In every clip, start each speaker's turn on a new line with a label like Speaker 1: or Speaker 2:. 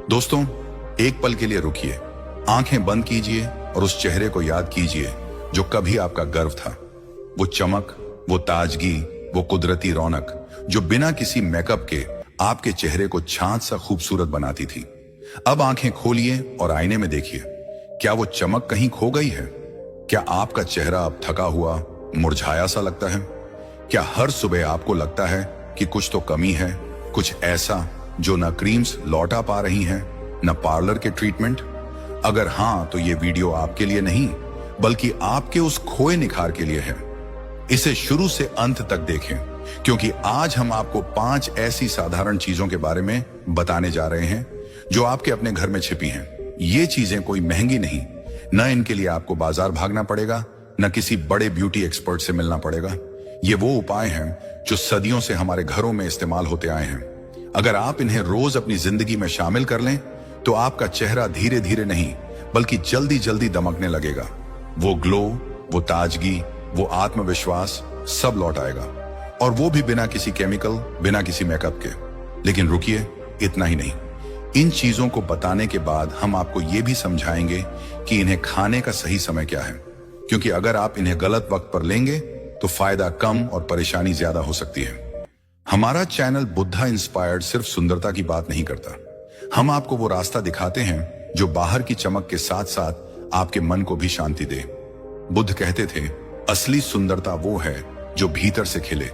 Speaker 1: दोस्तों, एक पल के लिए रुकिए, आंखें बंद कीजिए और उस चेहरे को याद कीजिए जो कभी आपका गर्व था। वो चमक, वो ताजगी, वो कुदरती रौनक जो बिना किसी मेकअप के आपके चेहरे को चांद सा खूबसूरत बनाती थी। अब आंखें खोलिए और आईने में देखिए, क्या वो चमक कहीं खो गई है? क्या आपका चेहरा अब थका हुआ, मुरझाया सा लगता है? क्या हर सुबह आपको लगता है कि कुछ तो कमी है, कुछ ऐसा जो न क्रीम्स लौटा पा रही हैं, न पार्लर के ट्रीटमेंट? अगर हां, तो ये वीडियो आपके लिए नहीं, बल्कि आपके उस खोए निखार के लिए है। इसे शुरू से अंत तक देखें, क्योंकि आज हम आपको 5 ऐसी साधारण चीजों के बारे में बताने जा रहे हैं जो आपके अपने घर में छिपी हैं। ये चीजें कोई महंगी नहीं, न इनके लिए आपको बाजार भागना पड़ेगा, न किसी बड़े ब्यूटी एक्सपर्ट से मिलना पड़ेगा। ये वो उपाय हैं जो सदियों से हमारे घरों में इस्तेमाल होते आए हैं। अगर आप इन्हें रोज अपनी जिंदगी में शामिल कर लें, तो आपका चेहरा धीरे धीरे नहीं, बल्कि जल्दी जल्दी दमकने लगेगा। वो ग्लो, वो ताजगी, वो आत्मविश्वास सब लौट आएगा, और वो भी बिना किसी केमिकल, बिना किसी मेकअप के। लेकिन रुकिए, इतना ही नहीं, इन चीजों को बताने के बाद हम आपको ये भी समझाएंगे कि इन्हें खाने का सही समय क्या है, क्योंकि अगर आप इन्हें गलत वक्त पर लेंगे तो फायदा कम और परेशानी ज्यादा हो सकती है। हमारा चैनल बुद्धा इंस्पायर्ड सिर्फ सुंदरता की बात नहीं करता। हम आपको वो रास्ता दिखाते हैं जो बाहर की चमक के साथ साथ आपके मन को भी शांति दे। बुद्ध कहते थे, असली सुंदरता वो है जो भीतर से खिले,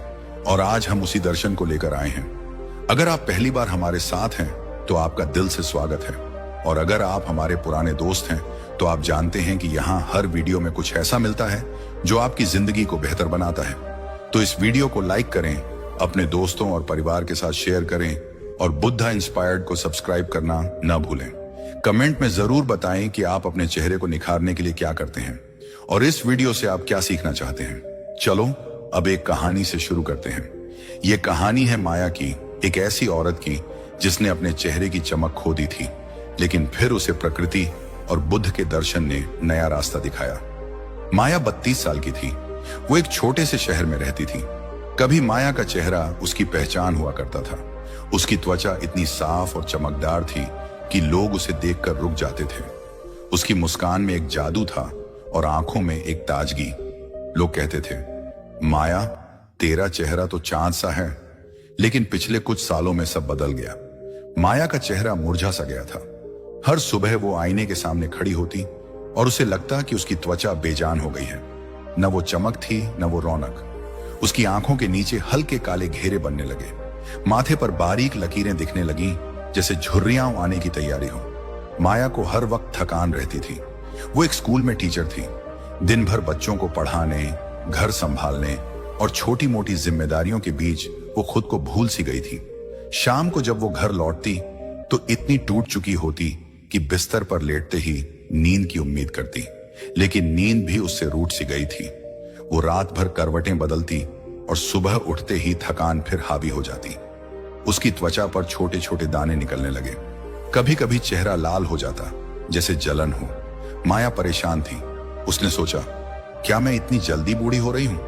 Speaker 1: और आज हम उसी दर्शन को लेकर आए हैं। अगर आप पहली बार हमारे साथ हैं तो आपका दिल से स्वागत है, और अगर आप हमारे पुराने दोस्त हैं तो आप जानते हैं कि यहाँ हर वीडियो में कुछ ऐसा मिलता है जो आपकी जिंदगी को बेहतर बनाता है। तो इस वीडियो को लाइक करें, अपने दोस्तों और परिवार के साथ शेयर करें, और बुद्धा इंस्पायर्ड को सब्सक्राइब करना न भूलें। कमेंट में जरूर बताएं कि आप अपने चेहरे को निखारने के लिए क्या करते हैं, और इस वीडियो से आप क्या सीखना चाहते हैं। चलो अब एक कहानी से शुरू करते हैं। ये कहानी है माया की, एक ऐसी औरत की जिसने अपने चेहरे की चमक खो दी थी, लेकिन फिर उसे प्रकृति और बुद्ध के दर्शन ने नया रास्ता दिखाया। माया 32 साल की थी। वो एक छोटे से शहर में रहती थी। कभी माया का चेहरा उसकी पहचान हुआ करता था। उसकी त्वचा इतनी साफ और चमकदार थी कि लोग उसे देखकर रुक जाते थे। उसकी मुस्कान में एक जादू था और आंखों में एक ताजगी। लोग कहते थे, माया, तेरा चेहरा तो चांद सा है, लेकिन पिछले कुछ सालों में सब बदल गया। माया का चेहरा मुरझा सा गया था। हर सुबह वो आईने के सामने खड़ी होती और उसे लगता कि उसकी त्वचा बेजान हो गई है। न वो चमक थी, न वो रौनक। उसकी आंखों के नीचे हल्के काले घेरे बनने लगे। माथे पर बारीक लकीरें दिखने लगी, जैसे झुर्रियां आने की तैयारी हो। माया को हर वक्त थकान रहती थी। वो एक स्कूल में टीचर थी। दिन भर बच्चों को पढ़ाने, घर संभालने और छोटी मोटी जिम्मेदारियों के बीच वो खुद को भूल सी गई थी। शाम को जब वो घर लौटती तो इतनी टूट चुकी होती कि बिस्तर पर लेटते ही नींद की उम्मीद करती, लेकिन नींद भी उससे रूठ सी गई थी। वो रात भर करवटें बदलती और सुबह उठते ही थकान फिर हावी हो जाती। उसकी त्वचा पर छोटे छोटे दाने निकलने लगे। कभी कभी चेहरा लाल हो जाता, जैसे जलन हो। माया परेशान थी। उसने सोचा, क्या मैं इतनी जल्दी बूढ़ी हो रही हूं?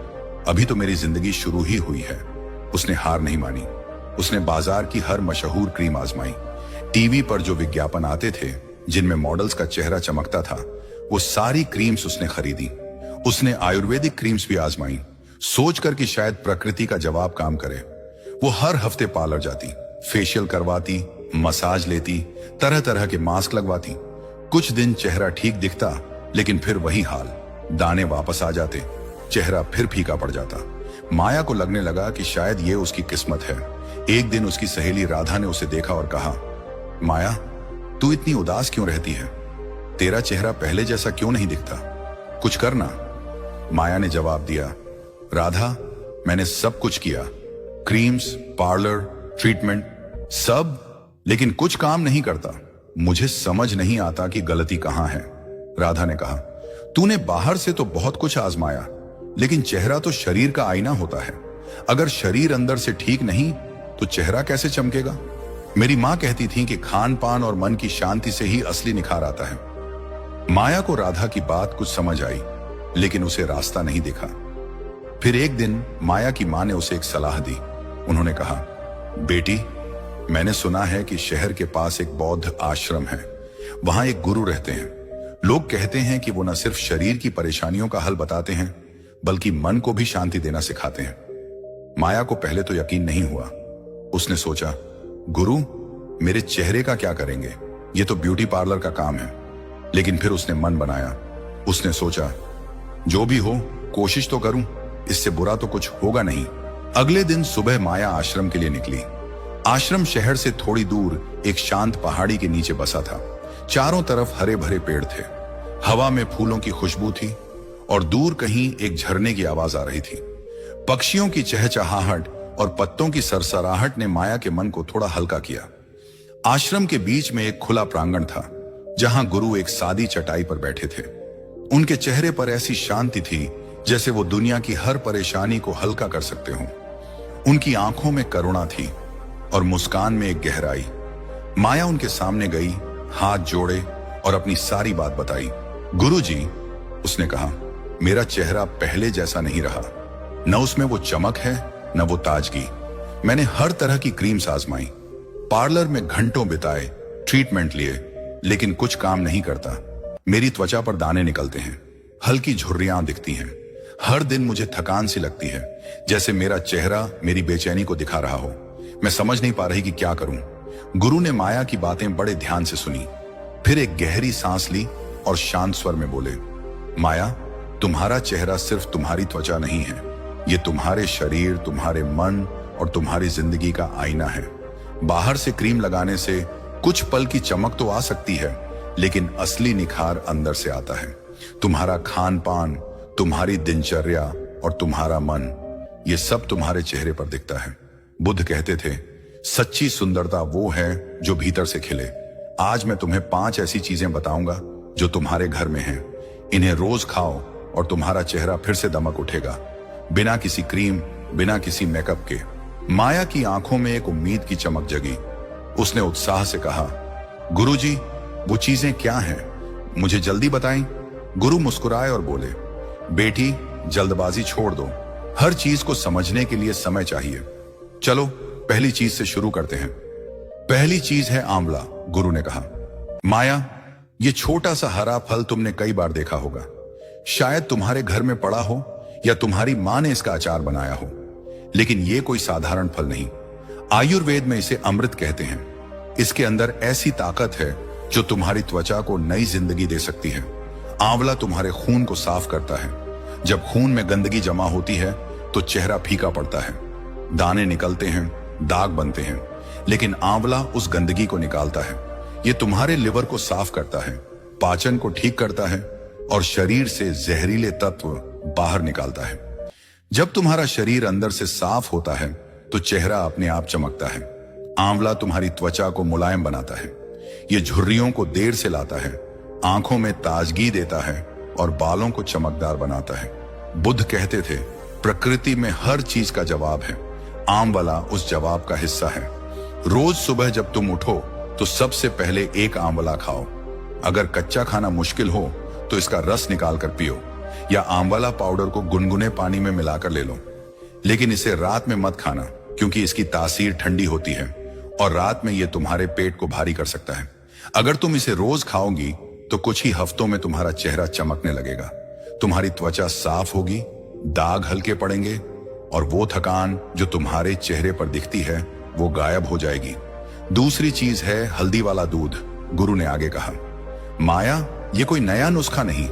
Speaker 1: अभी तो मेरी जिंदगी शुरू ही हुई है। उसने हार नहीं मानी। उसने बाजार की हर मशहूर क्रीम आजमाई। टीवी पर जो विज्ञापन आते थे जिनमें मॉडल्स का चेहरा चमकता था, वो सारी क्रीम्स उसने खरीदी। उसने आयुर्वेदिक क्रीम्स भी आजमाई, सोचकर कि शायद प्रकृति का जवाब काम करे। वो हर हफ्ते पार्लर जाती, फेशियल करवाती, मसाज लेती, तरह तरह के मास्क लगवाती। कुछ दिन चेहरा ठीक दिखता, लेकिन फिर वही हाल, दाने वापस आ जाते, चेहरा फिर फीका पड़ जाता। माया को लगने लगा कि शायद ये उसकी किस्मत है। एक दिन उसकी सहेली राधा ने उसे देखा और कहा, माया, तू इतनी उदास क्यों रहती है? तेरा चेहरा पहले जैसा क्यों नहीं दिखता? कुछ करना। माया ने जवाब दिया, राधा, मैंने सब कुछ किया, क्रीम्स, पार्लर, ट्रीटमेंट, सब, लेकिन कुछ काम नहीं करता। मुझे समझ नहीं आता कि गलती कहां है। राधा ने कहा, तूने बाहर से तो बहुत कुछ आजमाया, लेकिन चेहरा तो शरीर का आईना होता है। अगर शरीर अंदर से ठीक नहीं तो चेहरा कैसे चमकेगा? मेरी मां कहती थी कि खान पान और मन की शांति से ही असली निखार आता है। माया को राधा की बात कुछ समझ आई, लेकिन उसे रास्ता नहीं दिखा। फिर एक दिन माया की मां ने उसे एक सलाह दी। उन्होंने कहा, बेटी, मैंने सुना है कि शहर के पास एक बौद्ध आश्रम है। वहां एक गुरु रहते हैं। लोग कहते हैं कि वो न सिर्फ शरीर की परेशानियों का हल बताते हैं, बल्कि मन को भी शांति देना सिखाते हैं। माया को पहले तो यकीन नहीं हुआ। उसने सोचा, गुरु मेरे चेहरे का क्या करेंगे? ये तो ब्यूटी पार्लर का काम है। लेकिन फिर उसने मन बनाया। उसने सोचा, जो भी हो कोशिश तो करूं, इससे बुरा तो कुछ होगा नहीं। अगले दिन सुबह माया आश्रम के लिए निकली। आश्रम शहर से थोड़ी दूर एक शांत पहाड़ी के नीचे बसा था। चारों तरफ हरे भरे पेड़ थे। हवा में फूलों की खुशबू थी और दूर कहीं एक झरने की आवाज आ रही थी। पक्षियों की चहचहाहट और पत्तों की सरसराहट ने माया के मन को थोड़ा हल्का किया। आश्रम के बीच में एक खुला प्रांगण था, जहां गुरु एक सादी चटाई पर बैठे थे। उनके चेहरे पर ऐसी शांति थी जैसे वो दुनिया की हर परेशानी को हल्का कर सकते हों। उनकी आंखों में करुणा थी और मुस्कान में एक गहराई। माया उनके सामने गई, हाथ जोड़े और अपनी सारी बात बताई। गुरुजी, उसने कहा, मेरा चेहरा पहले जैसा नहीं रहा। न उसमें वो चमक है, न वो ताजगी। मैंने हर तरह की क्रीम्स आजमाई, पार्लर में घंटों बिताए, ट्रीटमेंट लिए, लेकिन कुछ काम नहीं करता। मेरी त्वचा पर दाने निकलते हैं, हल्की झुर्रियां दिखती हैं। हर दिन मुझे थकान सी लगती है, जैसे मेरा चेहरा मेरी बेचैनी को दिखा रहा हो। मैं समझ नहीं पा रही कि क्या करूं। गुरु ने माया की बातें बड़े ध्यान से सुनी, फिर एक गहरी सांस ली और शांत स्वर में बोले, माया, तुम्हारा चेहरा सिर्फ तुम्हारी त्वचा नहीं है, ये तुम्हारे शरीर, तुम्हारे मन और तुम्हारी जिंदगी का आईना है। बाहर से क्रीम लगाने से कुछ पल की चमक तो आ सकती है, लेकिन असली निखार अंदर से आता है। तुम्हारा खान पान, तुम्हारी दिनचर्या और तुम्हारा मन, ये सब तुम्हारे चेहरे पर दिखता है। बुद्ध कहते थे, सच्ची सुंदरता वो है जो भीतर से खिले। आज मैं तुम्हें 5 ऐसी चीजें बताऊंगा जो तुम्हारे घर में हैं। इन्हें रोज खाओ और तुम्हारा चेहरा फिर से दमक उठेगा, बिना किसी क्रीम, बिना किसी मेकअप के। माया की आंखों में एक उम्मीद की चमक जगी। उसने उत्साह से कहा, गुरुजी, वो चीजें क्या हैं? मुझे जल्दी बताएं। गुरु मुस्कुराए और बोले, बेटी, जल्दबाजी छोड़ दो। हर चीज को समझने के लिए समय चाहिए। चलो पहली चीज से शुरू करते हैं। पहली चीज है आंवला, गुरु ने कहा। माया, ये छोटा सा हरा फल तुमने कई बार देखा होगा। शायद तुम्हारे घर में पड़ा हो या तुम्हारी मां ने इसका अचार बनाया हो, लेकिन ये कोई साधारण फल नहीं। आयुर्वेद में इसे अमृत कहते हैं। इसके अंदर ऐसी ताकत है जो तुम्हारी त्वचा को नई जिंदगी दे सकती है। आंवला तुम्हारे खून को साफ करता है। जब खून में गंदगी जमा होती है तो चेहरा फीका पड़ता है, दाने निकलते हैं, दाग बनते हैं, लेकिन आंवला उस गंदगी को निकालता है। ये तुम्हारे लिवर को साफ करता है, पाचन को ठीक करता है और शरीर से जहरीले तत्व बाहर निकालता है। जब तुम्हारा शरीर अंदर से साफ होता है तो चेहरा अपने आप चमकता है। आंवला तुम्हारी त्वचा को मुलायम बनाता है। ये झुर्रियों को देर से लाता है, आंखों में ताजगी देता है और बालों को चमकदार बनाता है। बुद्ध कहते थे, प्रकृति में हर चीज का जवाब है। आंवला उस जवाब का हिस्सा है। रोज सुबह जब तुम उठो तो सबसे पहले एक आंवला खाओ। अगर कच्चा खाना मुश्किल हो तो इसका रस निकाल कर पियो, या आंवला पाउडर को गुनगुने पानी में मिलाकर ले लो। लेकिन इसे रात में मत खाना, क्योंकि इसकी तासीर ठंडी होती है और रात में यह तुम्हारे पेट को भारी कर सकता है। अगर तुम इसे रोज खाओगी तो कुछ ही हफ्तों में तुम्हारा चेहरा चमकने लगेगा। तुम्हारी त्वचा साफ होगी, दाग हल्के पड़ेंगे और वो थकान जो तुम्हारे चेहरे पर दिखती है वो गायब हो जाएगी। दूसरी चीज है हल्दी वाला दूध, गुरु ने आगे कहा। माया, ये कोई नया नुस्खा नहीं।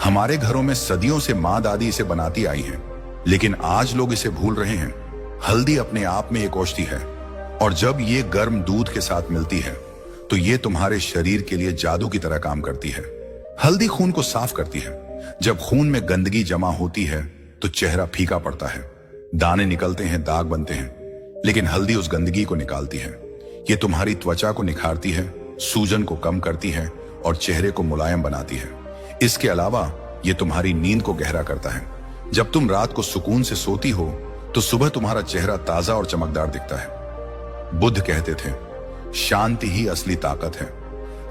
Speaker 1: हमारे घरों में सदियों से माँ दादी इसे बनाती आई हैं, लेकिन आज लोग इसे भूल रहे हैं। हल्दी अपने आप में एक औषधि है और जब ये गर्म दूध के साथ मिलती है तो ये तुम्हारे शरीर के लिए जादू की तरह काम करती है। हल्दी खून को साफ करती है। जब खून में गंदगी जमा होती है तो चेहरा फीका पड़ता है, दाने निकलते हैं, दाग बनते हैं, लेकिन हल्दी उस गंदगी को निकालती है। ये तुम्हारी त्वचा को निखारती है, सूजन को कम करती है और चेहरे को मुलायम बनाती है। इसके अलावा ये तुम्हारी नींद को गहरा करता है। जब तुम रात को सुकून से सोती हो तो सुबह तुम्हारा चेहरा ताजा और चमकदार दिखता है। बुद्ध कहते थे, शांति ही असली ताकत है।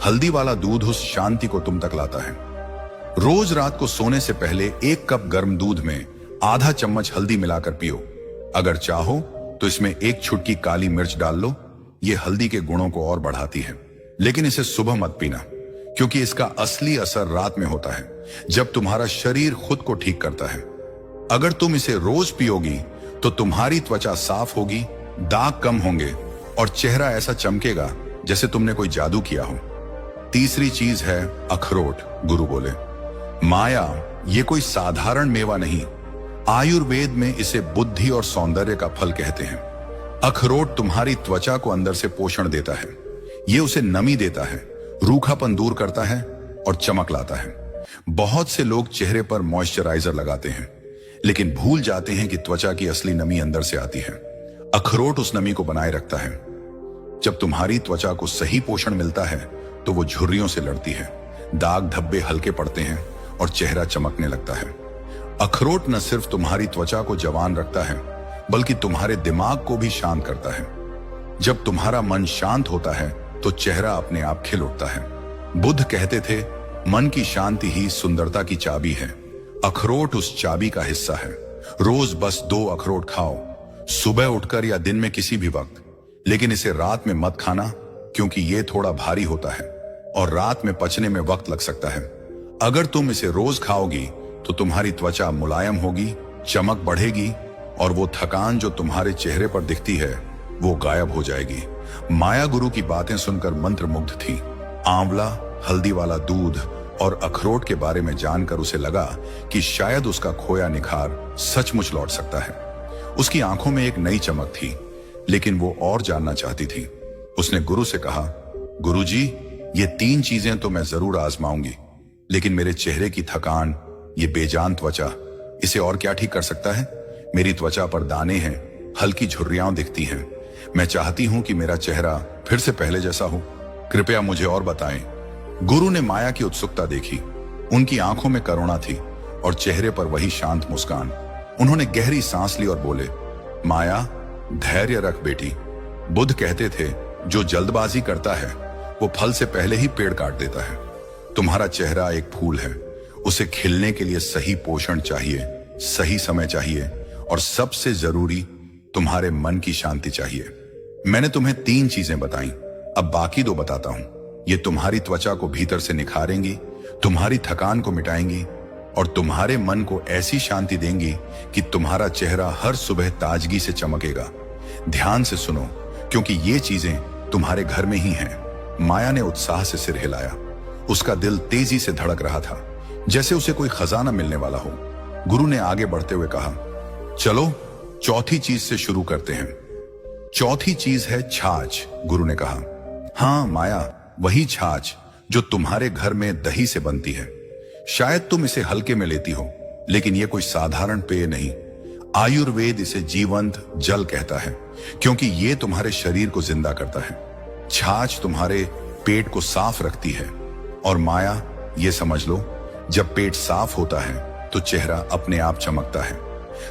Speaker 1: हल्दी वाला दूध उस शांति को तुम तक लाता है। रोज रात को सोने से पहले 1 कप गर्म दूध में आधा चम्मच हल्दी मिलाकर पियो। अगर चाहो तो इसमें 1 छुटकी काली मिर्च डाल लो ये हल्दी के गुणों को और बढ़ाती है, लेकिन इसे सुबह मत पीना, क्योंकि इसका असली असर रात में होता है, जब तुम्हारा शरीर खुद को ठीक करता है। अगर तुम इसे रोज पियोगी तो तुम्हारी त्वचा साफ होगी, दाग कम होंगे और चेहरा ऐसा चमकेगा जैसे तुमने कोई जादू किया हो। तीसरी चीज है अखरोट। गुरु बोले, माया ये कोई साधारण मेवा नहीं, आयुर्वेद में इसे बुद्धि और सौंदर्य का फल कहते हैं। अखरोट तुम्हारी त्वचा को अंदर से पोषण देता है, ये उसे नमी देता है, रूखापन दूर करता है और चमक लाता है। बहुत से लोग चेहरे पर मॉइस्चराइजर लगाते हैं, लेकिन भूल जाते हैं कि त्वचा की असली नमी अंदर से आती है। अखरोट उस नमी को बनाए रखता है। जब तुम्हारी त्वचा को सही पोषण मिलता है तो वो झुर्रियों से लड़ती है, दाग धब्बे हल्के पड़ते हैं और चेहरा चमकने लगता है। अखरोट न सिर्फ तुम्हारी त्वचा को जवान रखता है, बल्कि तुम्हारे दिमाग को भी शांत करता है। जब तुम्हारा मन शांत होता है तो चेहरा अपने आप खिल उठता है। बुद्ध कहते थे, मन की शांति ही सुंदरता की चाबी है। अखरोट उस चाबी का हिस्सा है। रोज बस 2 अखरोट खाओ, सुबह उठकर या दिन में किसी भी वक्त, लेकिन इसे रात में मत खाना, क्योंकि ये थोड़ा भारी होता है और रात में पचने में वक्त लग सकता है। अगर तुम इसे रोज खाओगी तो तुम्हारी त्वचा मुलायम होगी, चमक बढ़ेगी और वो थकान जो तुम्हारे चेहरे पर दिखती है वो गायब हो जाएगी। माया गुरु की बातें सुनकर मंत्रमुग्ध थी। आंवला, हल्दी वाला दूध और अखरोट के बारे में जानकर उसे लगा कि शायद उसका खोया निखार सचमुच लौट सकता है। उसकी आंखों में एक नई चमक थी, लेकिन वो और जानना चाहती थी। उसने गुरु से कहा, गुरुजी, ये 3 चीजें तो मैं जरूर आजमाऊंगी, लेकिन मेरे चेहरे की थकान, ये बेजान त्वचा, इसे और क्या ठीक कर सकता है? मेरी त्वचा पर दाने हैं, हल्की झुर्रियां दिखती हैं। मैं चाहती हूं कि मेरा चेहरा फिर से पहले जैसा हो। कृपया मुझे और बताएं। गुरु ने माया की उत्सुकता देखी। उनकी आंखों में करुणा थी और चेहरे पर वही शांत मुस्कान। उन्होंने गहरी सांस ली और बोले, माया, धैर्य रख बेटी। बुद्ध कहते थे, जो जल्दबाजी करता है वो फल से पहले ही पेड़ काट देता है। तुम्हारा चेहरा एक फूल है, उसे खिलने के लिए सही पोषण चाहिए, सही समय चाहिए और सबसे जरूरी तुम्हारे मन की शांति चाहिए। मैंने तुम्हें 3 चीजें बताई, अब बाकी 2 बताता हूं। ये तुम्हारी त्वचा को भीतर से निखारेंगी, तुम्हारी थकान को मिटाएंगी और तुम्हारे मन को ऐसी शांति देंगी कि तुम्हारा चेहरा हर सुबह ताजगी से चमकेगा। ध्यान से सुनो, क्योंकि ये चीजें तुम्हारे घर में ही हैं। माया ने उत्साह से सिर हिलाया। उसका दिल तेजी से धड़क रहा था, जैसे उसे कोई खजाना मिलने वाला हो। गुरु ने आगे बढ़ते हुए कहा, चलो चौथी चीज से शुरू करते हैं। चौथी चीज है छाछ। गुरु ने कहा, हाँ माया, वही छाछ जो तुम्हारे घर में दही से बनती है। शायद तुम इसे हल्के में लेती हो, लेकिन यह कोई साधारण पेय नहीं। आयुर्वेद इसे जीवंत जल कहता है, क्योंकि यह तुम्हारे शरीर को जिंदा करता है। छाछ तुम्हारे पेट को साफ रखती है और माया, ये समझ लो, जब पेट साफ होता है तो चेहरा अपने आप चमकता है।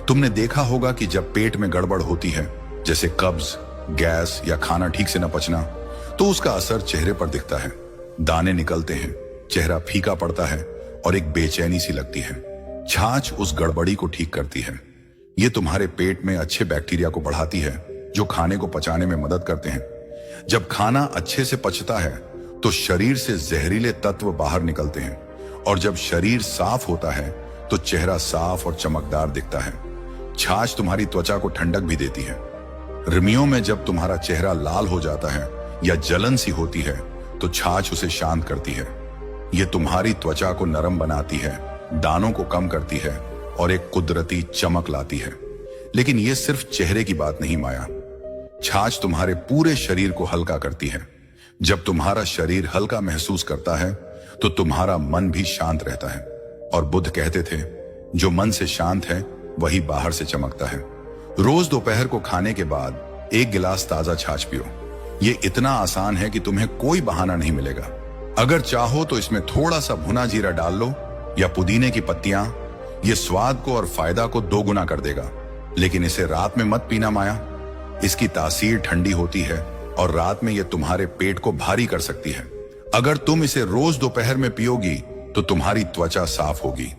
Speaker 1: तुमने देखा होगा कि जब पेट में गड़बड़ होती है, जैसे कब्ज, गैस या खाना ठीक से न पचना, तो उसका असर चेहरे पर दिखता है। दाने निकलते हैं, चेहरा फीका पड़ता है और एक बेचैनी सी लगती है। छाछ उस गड़बड़ी को ठीक करती है। ये तुम्हारे पेट में अच्छे बैक्टीरिया को बढ़ाती है, जो खाने को पचाने में मदद करते हैं। जब खाना अच्छे से पचता है तो शरीर से जहरीले तत्व बाहर निकलते हैं और जब शरीर साफ होता है तो चेहरा साफ और चमकदार दिखता है। छाछ तुम्हारी त्वचा को ठंडक भी देती है। गर्मियों में जब तुम्हारा चेहरा लाल हो जाता है या जलन सी होती है तो छाछ उसे शांत करती है। यह तुम्हारी त्वचा को नरम बनाती है, दानों को कम करती है और एक कुदरती चमक लाती है। लेकिन यह सिर्फ चेहरे की बात नहीं माया, छाछ तुम्हारे पूरे शरीर को हल्का करती है। जब तुम्हारा शरीर हल्का महसूस करता है तो तुम्हारा मन भी शांत रहता है। और बुद्ध कहते थे, जो मन से शांत है वही बाहर से चमकता है। रोज दोपहर को खाने के बाद 1 गिलास ताजा छाछ पियो। ये इतना आसान है कि तुम्हें कोई बहाना नहीं मिलेगा। अगर चाहो तो इसमें थोड़ा सा भुना जीरा डाल लो या पुदीने की पत्तियां। ये स्वाद को और फायदा को 2 गुना कर देगा। लेकिन इसे रात में मत पीना माया, इसकी तासीर ठंडी होती है और रात में यह तुम्हारे पेट को भारी कर सकती है। अगर तुम इसे रोज दोपहर में पियोगी तो तुम्हारी त्वचा साफ होगी।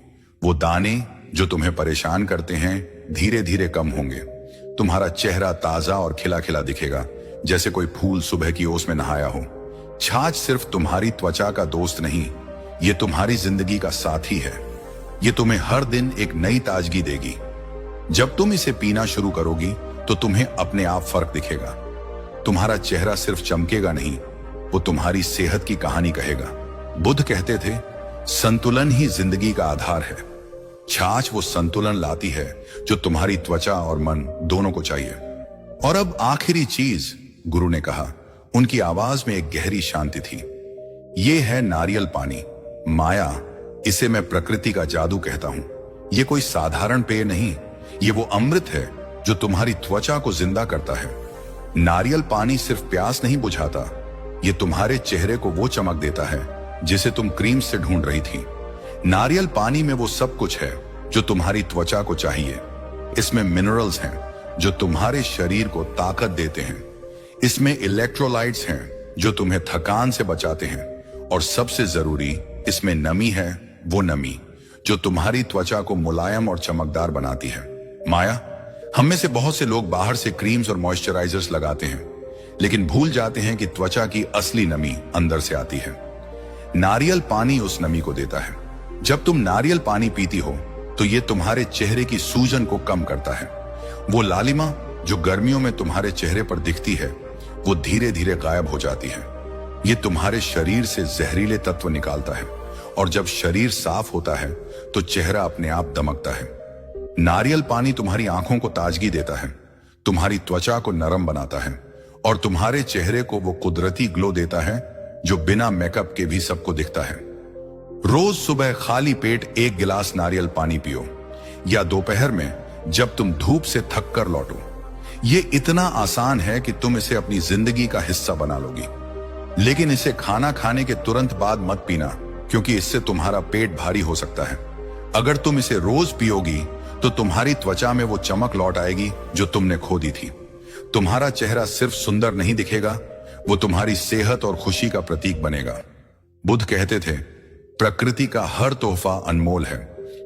Speaker 1: वो दाने जो तुम्हें परेशान करते हैं धीरे धीरे कम होंगे। तुम्हारा चेहरा ताजा और खिला खिला दिखेगा, जैसे कोई फूल सुबह की ओस में नहाया हो। छाछ सिर्फ तुम्हारी त्वचा का दोस्त नहीं, ये तुम्हारी जिंदगी का साथी है। ये तुम्हें हर दिन एक नई ताजगी देगी। जब तुम इसे पीना शुरू करोगी तो तुम्हें अपने आप फर्क दिखेगा। तुम्हारा चेहरा सिर्फ चमकेगा नहीं, वो तुम्हारी सेहत की कहानी कहेगा। बुद्ध कहते थे, संतुलन ही जिंदगी का आधार है। छाछ वो संतुलन लाती है जो तुम्हारी त्वचा और मन दोनों को चाहिए। और अब आखिरी चीज, गुरु ने कहा। उनकी आवाज में एक गहरी शांति थी। ये है नारियल पानी। माया, इसे मैं प्रकृति का जादू कहता हूं। ये कोई साधारण पेय नहीं, ये वो अमृत है जो तुम्हारी त्वचा को जिंदा करता है। नारियल पानी सिर्फ प्यास नहीं बुझाता, ये तुम्हारे चेहरे को वो चमक देता है जिसे तुम क्रीम से ढूंढ रही थी। नारियल पानी में वो सब कुछ है जो तुम्हारी त्वचा को चाहिए। इसमें मिनरल्स हैं जो तुम्हारे शरीर को ताकत देते हैं। इसमें इलेक्ट्रोलाइट्स हैं जो तुम्हें थकान से बचाते हैं। और सबसे जरूरी, इसमें नमी है, वो नमी जो तुम्हारी त्वचा को मुलायम और चमकदार बनाती है। माया, हम में से बहुत से लोग बाहर से क्रीम्स और मॉइस्चराइजर्स लगाते हैं, लेकिन भूल जाते हैं कि त्वचा की असली नमी अंदर से आती है। नारियल पानी उस नमी को देता है। जब तुम नारियल पानी पीती हो तो ये तुम्हारे चेहरे की सूजन को कम करता है। वो लालिमा जो गर्मियों में तुम्हारे चेहरे पर दिखती है, वो धीरे धीरे गायब हो जाती है। ये तुम्हारे शरीर से जहरीले तत्व निकालता है। और जब शरीर साफ होता है तो चेहरा अपने आप दमकता है। नारियल पानी तुम्हारी आंखों को ताजगी देता है, तुम्हारी त्वचा को नरम बनाता है और तुम्हारे चेहरे को वो कुदरती ग्लो देता है जो बिना मेकअप के भी सबको दिखता है। रोज सुबह खाली पेट एक गिलास नारियल पानी पियो, या दोपहर में जब तुम धूप से थक कर लौटो। ये इतना आसान है कि तुम इसे अपनी जिंदगी का हिस्सा बना लोगी। लेकिन इसे खाना खाने के तुरंत बाद मत पीना, क्योंकि इससे तुम्हारा पेट भारी हो सकता है। अगर तुम इसे रोज पियोगी तो तुम्हारी त्वचा में वो चमक लौट आएगी जो तुमने खो दी थी। तुम्हारा चेहरा सिर्फ सुंदर नहीं दिखेगा, वो तुम्हारी सेहत और खुशी का प्रतीक बनेगा। बुद्ध कहते थे, प्रकृति का हर तोहफा अनमोल है।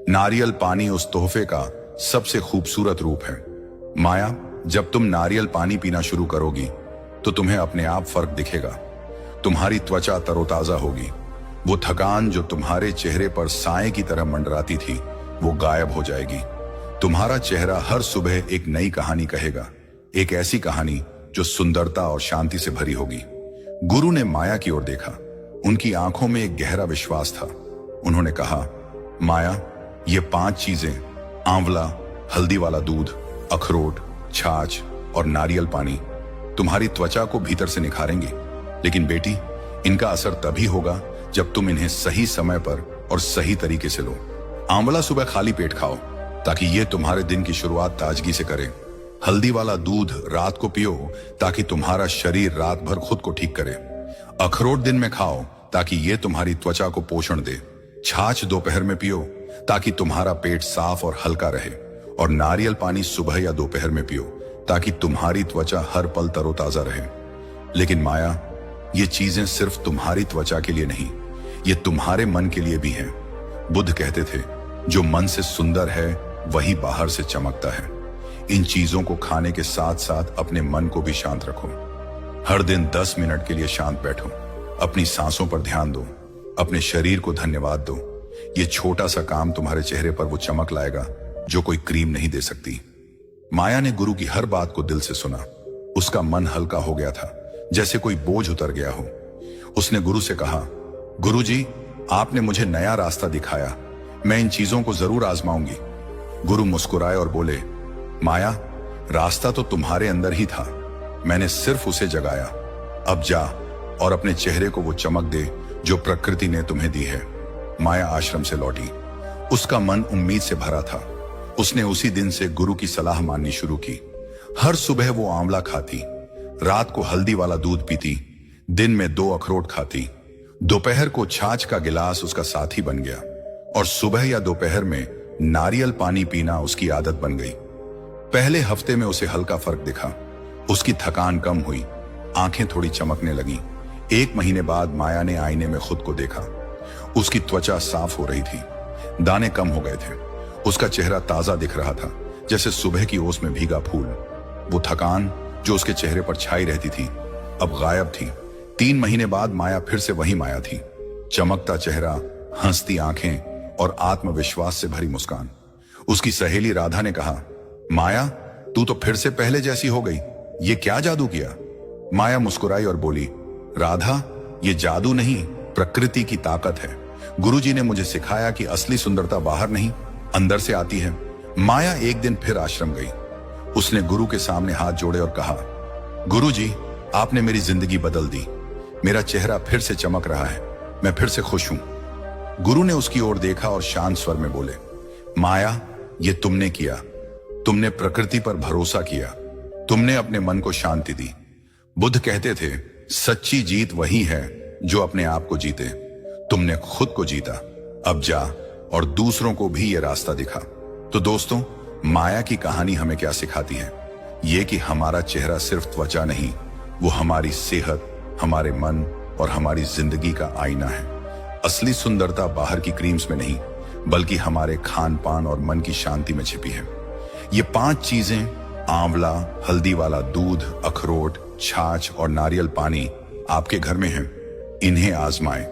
Speaker 1: नारियल पानी उस तोहफे का सबसे खूबसूरत रूप है। माया, जब तुम नारियल पानी पीना शुरू करोगी तो तुम्हें अपने आप फर्क दिखेगा। तुम्हारी त्वचा तरोताजा होगी। वो थकान जो तुम्हारे चेहरे पर साए की तरह मंडराती थी, वो गायब हो जाएगी। तुम्हारा चेहरा हर सुबह एक नई कहानी कहेगा, एक ऐसी कहानी जो सुंदरता और शांति से भरी होगी। गुरु ने माया की ओर देखा। उनकी आंखों में एक गहरा विश्वास था। उन्होंने कहा, माया, ये 5 चीजें, आंवला, हल्दी वाला दूध, अखरोट, छाछ और नारियल पानी, तुम्हारी त्वचा को भीतर से निखारेंगी। लेकिन बेटी, इनका असर तभी होगा जब तुम इन्हें सही समय पर और सही तरीके से लो। आंवला सुबह खाली पेट खाओ ताकि ये तुम्हारे दिन की शुरुआत ताजगी से करे। हल्दी वाला दूध रात को पियो ताकि तुम्हारा शरीर रात भर खुद को ठीक करे। अखरोट दिन में खाओ ताकि ये तुम्हारी त्वचा को पोषण दे। छाछ दोपहर में पियो ताकि तुम्हारा पेट साफ और हल्का रहे। और नारियल पानी सुबह या दोपहर में पियो ताकि तुम्हारी त्वचा हर पल तरोताजा रहे। लेकिन माया, ये चीजें सिर्फ तुम्हारी त्वचा के लिए नहीं, ये तुम्हारे मन के लिए भी हैं। बुद्ध कहते थे, जो मन से सुंदर है वही बाहर से चमकता है। इन चीजों को खाने के साथ साथ अपने मन को भी शांत रखो। हर दिन 10 मिनट के लिए शांत बैठो। अपनी सांसों पर ध्यान दो, अपने शरीर को धन्यवाद दो। ये छोटा सा काम तुम्हारे चेहरे पर वो चमक लाएगा जो कोई क्रीम नहीं दे सकती। माया ने गुरु की हर बात को दिल से सुना। उसका मन हल्का हो गया था, जैसे कोई बोझ उतर गया हो। उसने गुरु से कहा, गुरु जी, आपने मुझे नया रास्ता दिखाया, मैं इन चीजों को जरूर आजमाऊंगी। गुरु मुस्कुराए और बोले, माया, रास्ता तो तुम्हारे अंदर ही था, मैंने सिर्फ उसे जगाया। अब जा और अपने चेहरे को वो चमक दे जो प्रकृति ने तुम्हें दी है। माया आश्रम से लौटी। उसका मन उम्मीद से भरा था। उसने उसी दिन से गुरु की सलाह माननी शुरू की। हर सुबह वो आंवला खाती, रात को हल्दी वाला दूध पीती, दिन में 2 अखरोट खाती। दोपहर को छाछ का गिलास उसका साथी बन गया और सुबह या दोपहर में नारियल पानी पीना उसकी आदत बन गई। पहले हफ्ते में उसे हल्का फर्क दिखा। उसकी थकान कम हुई, आंखें थोड़ी चमकने लगी। 1 महीने बाद माया ने आईने में खुद को देखा। उसकी त्वचा साफ हो रही थी, दाने कम हो गए थे। उसका चेहरा ताजा दिख रहा था, जैसे सुबह की ओस में भीगा फूल। वो थकान जो उसके चेहरे पर छाई रहती थी अब गायब थी। 3 महीने बाद माया फिर से वही माया थी, चमकता चेहरा, हंसती आंखें और आत्मविश्वास से भरी मुस्कान। उसकी सहेली राधा ने कहा, माया तू तो फिर से पहले जैसी हो गई, ये क्या जादू किया? माया मुस्कुराई और बोली, राधा ये जादू नहीं, प्रकृति की ताकत है। गुरुजी ने मुझे सिखाया कि असली सुंदरता बाहर नहीं अंदर से आती है। माया एक दिन फिर आश्रम गई। उसने गुरु के सामने हाथ जोड़े और कहा, गुरुजी आपने मेरी जिंदगी बदल दी, मेरा चेहरा फिर से चमक रहा है, मैं फिर से खुश हूं। गुरु ने उसकी ओर देखा और शांत स्वर में बोले, माया ये तुमने किया, तुमने प्रकृति पर भरोसा किया, तुमने अपने मन को शांति दी। बुद्ध कहते थे, सच्ची जीत वही है जो अपने आप को जीते। तुमने खुद को जीता, अब जा और दूसरों को भी ये रास्ता दिखा। तो दोस्तों, माया की कहानी हमें क्या सिखाती है? ये कि हमारा चेहरा सिर्फ त्वचा नहीं, वो हमारी सेहत, हमारे मन और हमारी जिंदगी का आईना है। असली सुंदरता बाहर की क्रीम्स में नहीं, बल्कि हमारे खान पान और मन की शांति में छिपी है। ये 5 चीजें, आंवला, हल्दी वाला दूध, अखरोट, छाछ और नारियल पानी आपके घर में हैं। इन्हें आजमाएं।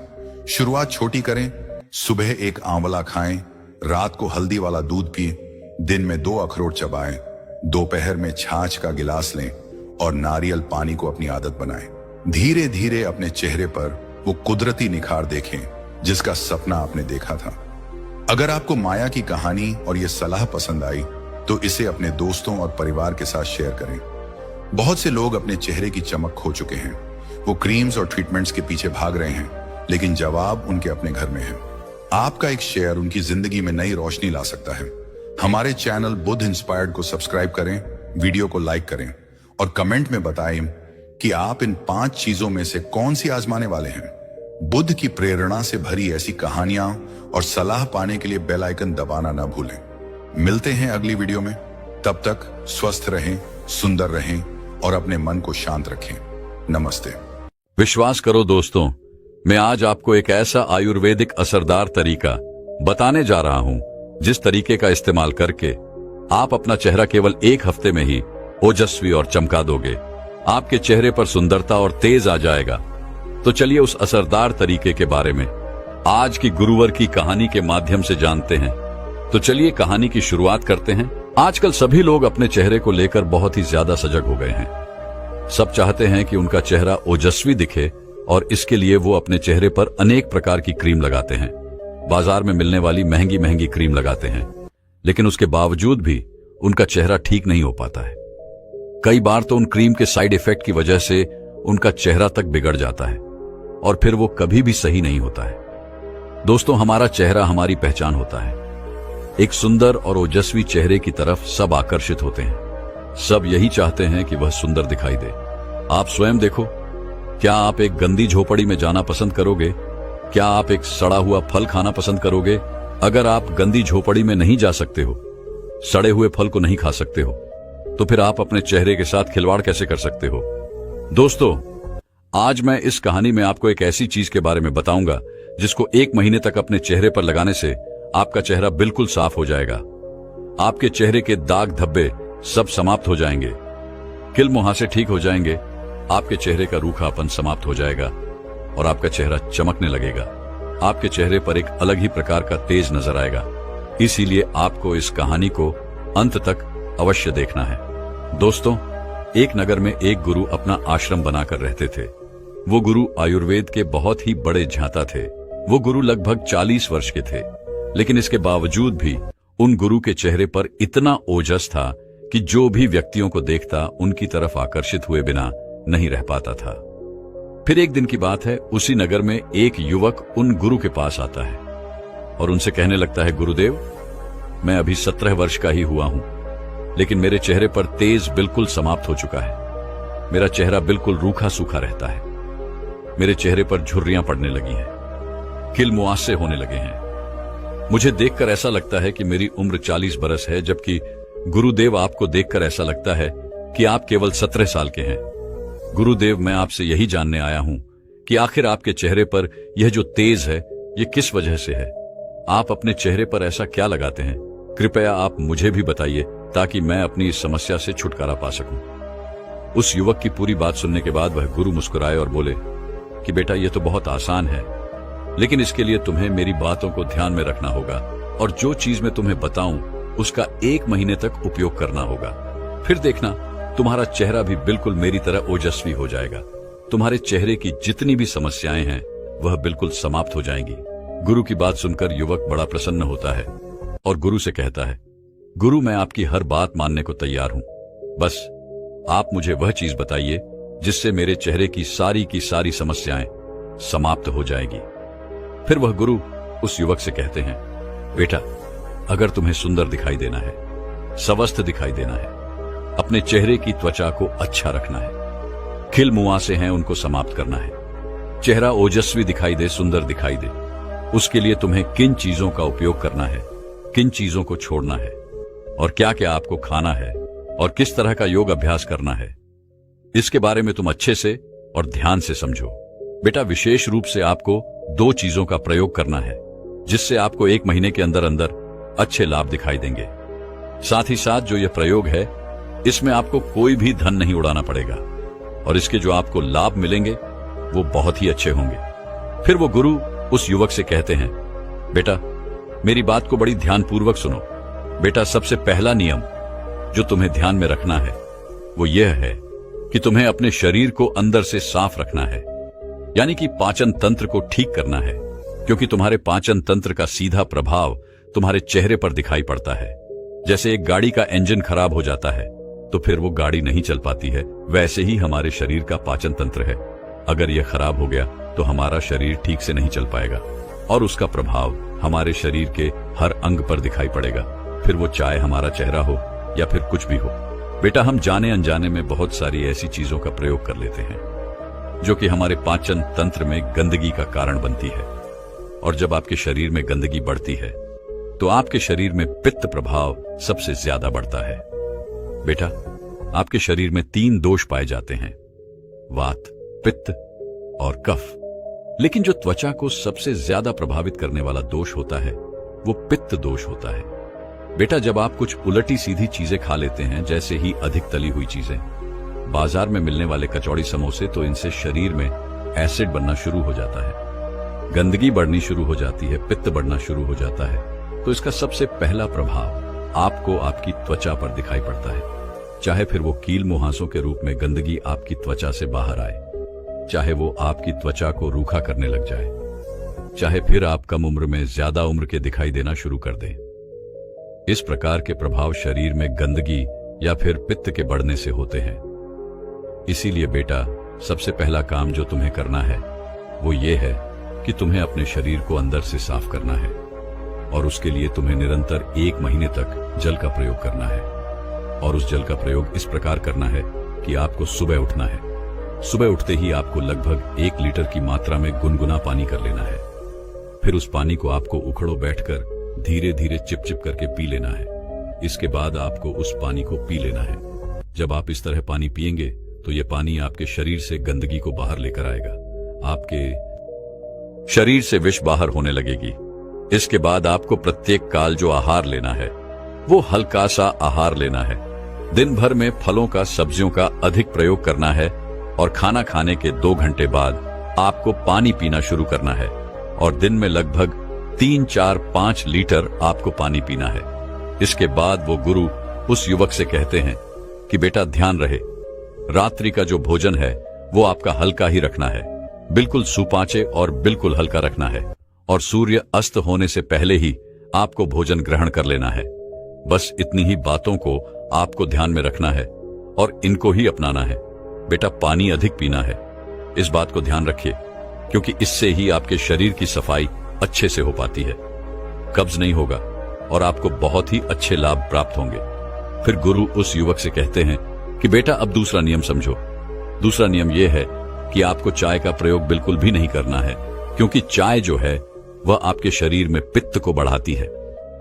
Speaker 1: शुरुआत छोटी करें, सुबह 1 आंवला खाएं, रात को हल्दी वाला दूध पिए, दिन में 2 अखरोट चबाएं, दोपहर में छाछ का गिलास लें और नारियल पानी को अपनी आदत बनाएं। धीरे धीरे अपने चेहरे पर वो कुदरती निखार देखें जिसका सपना आपने देखा था। अगर आपको माया की कहानी और ये सलाह पसंद आई तो इसे अपने दोस्तों और परिवार के साथ शेयर करें। बहुत से लोग अपने चेहरे की चमक खो चुके हैं, वो क्रीम्स और ट्रीटमेंट्स के पीछे भाग रहे हैं, लेकिन जवाब उनके अपने घर में है। आपका एक शेयर उनकी जिंदगी में नई रोशनी ला सकता है। हमारे चैनल बुद्ध इंस्पायर्ड को सब्सक्राइब करें, वीडियो को लाइक करें और कमेंट में बताएं कि आप इन 5 चीजों में से कौन सी आजमाने वाले हैं। बुद्ध की प्रेरणा से भरी ऐसी कहानियां और सलाह पाने के लिए बेल आइकन दबाना ना भूलें। मिलते हैं अगली वीडियो में, तब तक स्वस्थ रहें, सुंदर रहें और अपने मन को शांत रखें। नमस्ते।
Speaker 2: विश्वास करो दोस्तों, मैं आज आपको एक ऐसा आयुर्वेदिक असरदार तरीका बताने जा रहा हूं जिस तरीके का इस्तेमाल करके आप अपना चेहरा केवल 1 हफ्ते में ही ओजस्वी और चमका दोगे। आपके चेहरे पर सुंदरता और तेज आ जाएगा। तो चलिए उस असरदार तरीके के बारे में आज की गुरुवर की कहानी के माध्यम से जानते हैं। तो चलिए कहानी की शुरुआत करते हैं। आजकल सभी लोग अपने चेहरे को लेकर बहुत ही ज्यादा सजग हो गए हैं। सब चाहते हैं कि उनका चेहरा ओजस्वी दिखे और इसके लिए वो अपने चेहरे पर अनेक प्रकार की क्रीम लगाते हैं। बाजार में मिलने वाली महंगी महंगी क्रीम लगाते हैं, लेकिन उसके बावजूद भी उनका चेहरा ठीक नहीं हो पाता है। कई बार तो उन क्रीम के साइड इफेक्ट की वजह से उनका चेहरा तक बिगड़ जाता है और फिर वो कभी भी सही नहीं होता है। दोस्तों, हमारा चेहरा हमारी पहचान होता है। एक सुंदर और ओजस्वी चेहरे की तरफ सब आकर्षित होते हैं। सब यही चाहते हैं कि वह सुंदर दिखाई दे। आप स्वयं देखो, क्या आप एक गंदी झोपड़ी में जाना पसंद करोगे? क्या आप एक सड़ा हुआ फल खाना पसंद करोगे? अगर आप गंदी झोपड़ी में नहीं जा सकते हो, सड़े हुए फल को नहीं खा सकते हो, तो फिर आप अपने चेहरे के साथ खिलवाड़ कैसे कर सकते हो? दोस्तों, आज मैं इस कहानी में आपको एक ऐसी चीज के बारे में बताऊंगा जिसको 1 महीने तक अपने चेहरे पर लगाने से आपका चेहरा बिल्कुल साफ हो जाएगा। आपके चेहरे के दाग धब्बे सब समाप्त हो जाएंगे, किल मुहासे ठीक हो जाएंगे, आपके चेहरे का रूखापन समाप्त हो जाएगा और आपका चेहरा चमकने लगेगा। आपके चेहरे पर एक अलग ही प्रकार का तेज नजर आएगा। इसीलिए आपको इस कहानी को अंत तक अवश्य देखना है। दोस्तों, एक नगर में एक गुरु अपना आश्रम बनाकर रहते थे। वो गुरु आयुर्वेद के बहुत ही बड़े झांता थे। वो गुरु लगभग 40 वर्ष के थे, लेकिन इसके बावजूद भी उन गुरु के चेहरे पर इतना ओजस था कि जो भी व्यक्तियों को देखता उनकी तरफ आकर्षित हुए बिना नहीं रह पाता था। फिर एक दिन की बात है, उसी नगर में एक युवक उन गुरु के पास आता है और उनसे कहने लगता है, गुरुदेव, मैं अभी 17 वर्ष का ही हुआ हूं, लेकिन मेरे चेहरे पर तेज बिल्कुल समाप्त हो चुका है। मेरा चेहरा बिल्कुल रूखा सूखा रहता है। मेरे चेहरे पर झुर्रियां पड़ने लगी हैं, किल मुआसे होने लगे हैं। मुझे देखकर ऐसा लगता है कि मेरी उम्र 40 बरस है, जबकि गुरुदेव आपको देखकर ऐसा लगता है कि आप केवल 17 साल के हैं। गुरुदेव, मैं आपसे यही जानने आया हूं कि आखिर आपके चेहरे पर यह जो तेज है, ये किस वजह से है? आप अपने चेहरे पर ऐसा क्या लगाते हैं? कृपया आप मुझे भी बताइए ताकि मैं अपनी इस समस्या से छुटकारा पा सकूं। उस युवक की पूरी बात सुनने के बाद वह गुरु मुस्कुराए और बोले कि बेटा ये तो बहुत आसान है, लेकिन इसके लिए तुम्हें मेरी बातों को ध्यान में रखना होगा और जो चीज मैं तुम्हें बताऊं उसका 1 महीने तक उपयोग करना होगा। फिर देखना तुम्हारा चेहरा भी बिल्कुल मेरी तरह ओजस्वी हो जाएगा। तुम्हारे चेहरे की जितनी भी समस्याएं हैं वह बिल्कुल समाप्त हो जाएंगी। गुरु की बात सुनकर युवक बड़ा प्रसन्न होता है और गुरु से कहता है, गुरु मैं आपकी हर बात मानने को तैयार हूं, बस आप मुझे वह चीज बताइए जिससे मेरे चेहरे की सारी समस्याएं समाप्त हो जाएगी। फिर वह गुरु उस युवक से कहते हैं, बेटा अगर तुम्हें सुंदर दिखाई देना है, स्वस्थ दिखाई देना है, अपने चेहरे की त्वचा को अच्छा रखना है, खिल मुहासे हैं उनको समाप्त करना है, चेहरा ओजस्वी दिखाई दे, सुंदर दिखाई दे, उसके लिए तुम्हें किन चीजों का उपयोग करना है, किन चीजों को छोड़ना है और क्या क्या आपको खाना है और किस तरह का योग अभ्यास करना है, इसके बारे में तुम अच्छे से और ध्यान से समझो। बेटा विशेष रूप से आपको 2 चीजों का प्रयोग करना है जिससे आपको 1 महीने के अंदर अंदर अच्छे लाभ दिखाई देंगे। साथ ही साथ जो यह प्रयोग है इसमें आपको कोई भी धन नहीं उड़ाना पड़ेगा और इसके जो आपको लाभ मिलेंगे वो बहुत ही अच्छे होंगे। फिर वो गुरु उस युवक से कहते हैं, बेटा मेरी बात को बड़ी ध्यानपूर्वक सुनो। बेटा सबसे पहला नियम जो तुम्हें ध्यान में रखना है वो यह है कि तुम्हें अपने शरीर को अंदर से साफ रखना है, यानी कि पाचन तंत्र को ठीक करना है, क्योंकि तुम्हारे पाचन तंत्र का सीधा प्रभाव तुम्हारे चेहरे पर दिखाई पड़ता है। जैसे एक गाड़ी का इंजन खराब हो जाता है तो फिर वो गाड़ी नहीं चल पाती है, वैसे ही हमारे शरीर का पाचन तंत्र है। अगर यह खराब हो गया तो हमारा शरीर ठीक से नहीं चल पाएगा और उसका प्रभाव हमारे शरीर के हर अंग पर दिखाई पड़ेगा, फिर वो चाहे हमारा चेहरा हो या फिर कुछ भी हो। बेटा हम जाने अनजाने में बहुत सारी ऐसी चीजों का प्रयोग कर लेते हैं जो कि हमारे पाचन तंत्र में गंदगी का कारण बनती है, और जब आपके शरीर में गंदगी बढ़ती है तो आपके शरीर में पित्त प्रभाव सबसे ज्यादा बढ़ता है। बेटा आपके शरीर में 3 दोष पाए जाते हैं, वात, पित्त और कफ। लेकिन जो त्वचा को सबसे ज्यादा प्रभावित करने वाला दोष होता है वो पित्त दोष होता है। बेटा जब आप कुछ उलटी सीधी चीजें खा लेते हैं, जैसे ही अधिक तली हुई चीजें, बाजार में मिलने वाले कचौड़ी समोसे, तो इनसे शरीर में एसिड बनना शुरू हो जाता है, गंदगी बढ़नी शुरू हो जाती है, पित्त बढ़ना शुरू हो जाता है। तो इसका सबसे पहला प्रभाव आपको आपकी त्वचा पर दिखाई पड़ता है, चाहे फिर वो कील मुहासों के रूप में गंदगी आपकी त्वचा से बाहर आए, चाहे वो आपकी त्वचा को रूखा करने लग जाए, चाहे फिर आप कम उम्र में ज्यादा उम्र के दिखाई देना शुरू कर दें। इस प्रकार के प्रभाव शरीर में गंदगी या फिर पित्त के बढ़ने से होते हैं। इसीलिए बेटा सबसे पहला काम जो तुम्हें करना है वो ये है कि तुम्हें अपने शरीर को अंदर से साफ करना है, और उसके लिए तुम्हें निरंतर 1 महीने तक जल का प्रयोग करना है। और उस जल का प्रयोग इस प्रकार करना है कि आपको सुबह उठना है, सुबह उठते ही आपको लगभग 1 लीटर की मात्रा में गुनगुना पानी कर लेना है। फिर उस पानी को आपको उखड़ो बैठकर धीरे धीरे चिप चिप करके पी लेना है। इसके बाद आपको उस पानी को पी लेना है। जब आप इस तरह पानी पिएंगे तो यह पानी आपके शरीर से गंदगी को बाहर लेकर आएगा, आपके शरीर से विष बाहर होने लगेगी। इसके बाद आपको प्रत्येक काल जो आहार लेना है वो हल्का सा आहार लेना है। दिन भर में फलों का, सब्जियों का अधिक प्रयोग करना है, और खाना खाने के 2 घंटे बाद आपको पानी पीना शुरू करना है, और दिन में लगभग 3, 4, 5 लीटर आपको पानी पीना है। इसके बाद वो गुरु उस युवक से कहते हैं कि बेटा ध्यान रहे, रात्रि का जो भोजन है वो आपका हल्का ही रखना है, बिल्कुल सुपाचे और बिल्कुल हल्का रखना है, और सूर्य अस्त होने से पहले ही आपको भोजन ग्रहण कर लेना है। बस इतनी ही बातों को आपको ध्यान में रखना है और इनको ही अपनाना है। बेटा पानी अधिक पीना है, इस बात को ध्यान रखिए, क्योंकि इससे ही आपके शरीर की सफाई अच्छे से हो पाती है, कब्ज नहीं होगा और आपको बहुत ही अच्छे लाभ प्राप्त होंगे। फिर गुरु उस युवक से कहते हैं कि बेटा अब दूसरा नियम समझो। दूसरा नियम यह है कि आपको चाय का प्रयोग बिल्कुल भी नहीं करना है, क्योंकि चाय जो है वह आपके शरीर में पित्त को बढ़ाती है।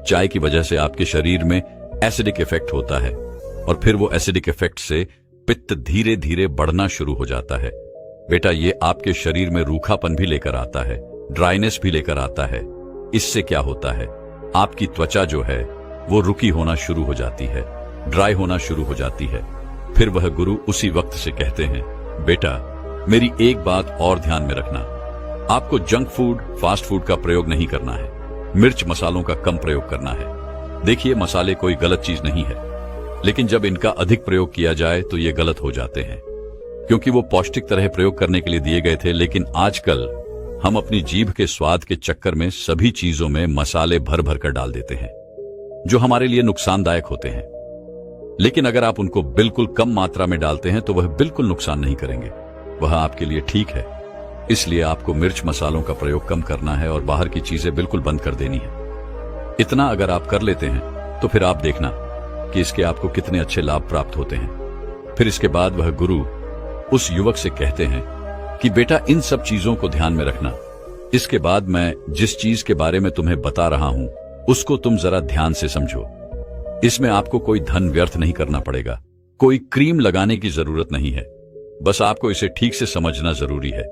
Speaker 2: चाय की वजह से आपके शरीर में एसिडिक इफेक्ट होता है, और फिर वो एसिडिक इफेक्ट से पित्त धीरे धीरे बढ़ना शुरू हो जाता है। बेटा ये आपके शरीर में रूखापन भी लेकर आता है, ड्राइनेस भी लेकर आता है। इससे क्या होता है, आपकी त्वचा जो है वो रुकी होना शुरू हो जाती है, ड्राई होना शुरू हो जाती है। फिर वह गुरु उसी वक्त से कहते हैं, बेटा मेरी एक बात और ध्यान में रखना, आपको जंक फूड, फास्ट फूड का प्रयोग नहीं करना है, मिर्च मसालों का कम प्रयोग करना है। देखिए, मसाले कोई गलत चीज नहीं है, लेकिन जब इनका अधिक प्रयोग किया जाए तो ये गलत हो जाते हैं, क्योंकि वो पौष्टिक तरह प्रयोग करने के लिए दिए गए थे। लेकिन आजकल हम अपनी जीभ के स्वाद के चक्कर में सभी चीजों में मसाले भर भर कर डाल देते हैं, जो हमारे लिए नुकसानदायक होते हैं। लेकिन अगर आप उनको बिल्कुल कम मात्रा में डालते हैं तो वह बिल्कुल नुकसान नहीं करेंगे, वह आपके लिए ठीक है। इसलिए आपको मिर्च मसालों का प्रयोग कम करना है और बाहर की चीजें बिल्कुल बंद कर देनी है। इतना अगर आप कर लेते हैं तो फिर आप देखना कि इसके आपको कितने अच्छे लाभ प्राप्त होते हैं। फिर इसके बाद वह गुरु उस युवक से कहते हैं कि बेटा इन सब चीजों को ध्यान में रखना। इसके बाद मैं जिस चीज के बारे में तुम्हें बता रहा हूं उसको तुम जरा ध्यान से समझो। इसमें आपको कोई धन व्यर्थ नहीं करना पड़ेगा, कोई क्रीम लगाने की जरूरत नहीं है, बस आपको इसे ठीक से समझना जरूरी है।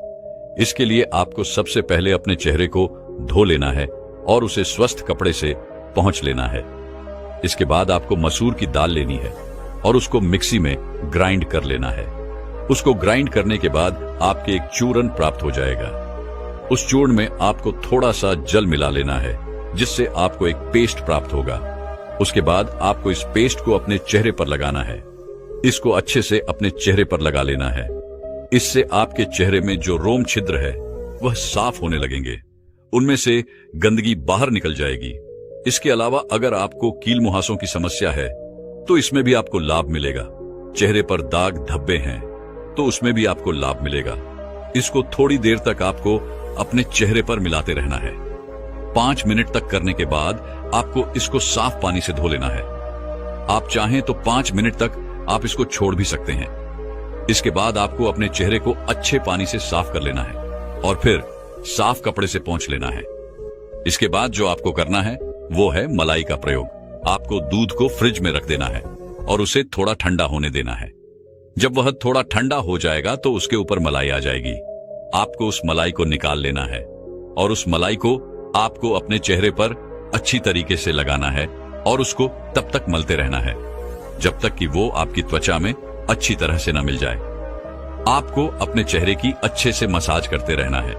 Speaker 2: इसके लिए आपको सबसे पहले अपने चेहरे को धो लेना है और उसे स्वस्थ कपड़े से पोंछ लेना है। इसके बाद आपको मसूर की दाल लेनी है और उसको मिक्सी में ग्राइंड कर लेना है। उसको ग्राइंड करने के बाद आपके एक चूर्ण प्राप्त हो जाएगा। उस चूर्ण में आपको थोड़ा सा जल मिला लेना है, जिससे आपको एक पेस्ट प्राप्त होगा। उसके बाद आपको इस पेस्ट को अपने चेहरे पर लगाना है। इसको अच्छे से अपने चेहरे पर लगा लेना है। इससे आपके चेहरे में जो रोम छिद्र है वह साफ होने लगेंगे, उनमें से गंदगी बाहर निकल जाएगी। इसके अलावा अगर आपको कील मुहासों की समस्या है तो इसमें भी आपको लाभ मिलेगा। चेहरे पर दाग धब्बे हैं तो उसमें भी आपको लाभ मिलेगा। इसको थोड़ी देर तक आपको अपने चेहरे पर मिलाते रहना है। 5 मिनट तक करने के बाद आपको इसको साफ पानी से धो लेना है। आप चाहें तो 5 मिनट तक आप इसको छोड़ भी सकते हैं। इसके बाद आपको अपने चेहरे को अच्छे पानी से साफ कर लेना है और फिर साफ कपड़े से पोंछ लेना है। इसके बाद जो आपको करना है वो है मलाई का प्रयोग। आपको दूध को फ्रिज में रख देना है और उसे थोड़ा ठंडा होने देना है। जब वह थोड़ा ठंडा हो जाएगा तो उसके ऊपर मलाई आ जाएगी। आपको उस मलाई को निकाल लेना है और उस मलाई को आपको अपने चेहरे पर अच्छी तरीके से लगाना है और उसको तब तक मलते रहना है जब तक कि वो आपकी त्वचा में अच्छी तरह से न मिल जाए। आपको अपने चेहरे की अच्छे से मसाज करते रहना है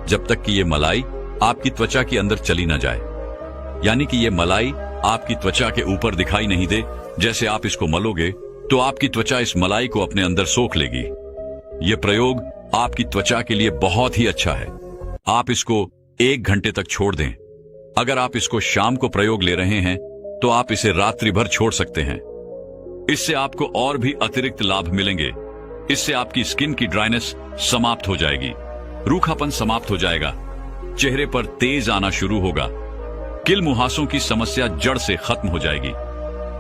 Speaker 2: जब तक कि ये मलाई आपकी त्वचा के अंदर चली न जाए, यानी कि ये मलाई आपकी त्वचा के ऊपर दिखाई नहीं दे। जैसे आप इसको मलोगे तो आपकी त्वचा इस मलाई को अपने अंदर सोख लेगी। यह प्रयोग आपकी त्वचा के लिए बहुत ही अच्छा है। आप इसको 1 घंटे तक छोड़ दें। अगर आप इसको शाम को प्रयोग ले रहे हैं तो आप इसे रात्रि भर छोड़ सकते हैं। इससे आपको और भी अतिरिक्त लाभ मिलेंगे। इससे आपकी स्किन की ड्राइनेस समाप्त हो जाएगी, रूखापन समाप्त हो जाएगा, चेहरे पर तेज आना शुरू होगा, किल मुहासों की समस्या जड़ से खत्म हो जाएगी,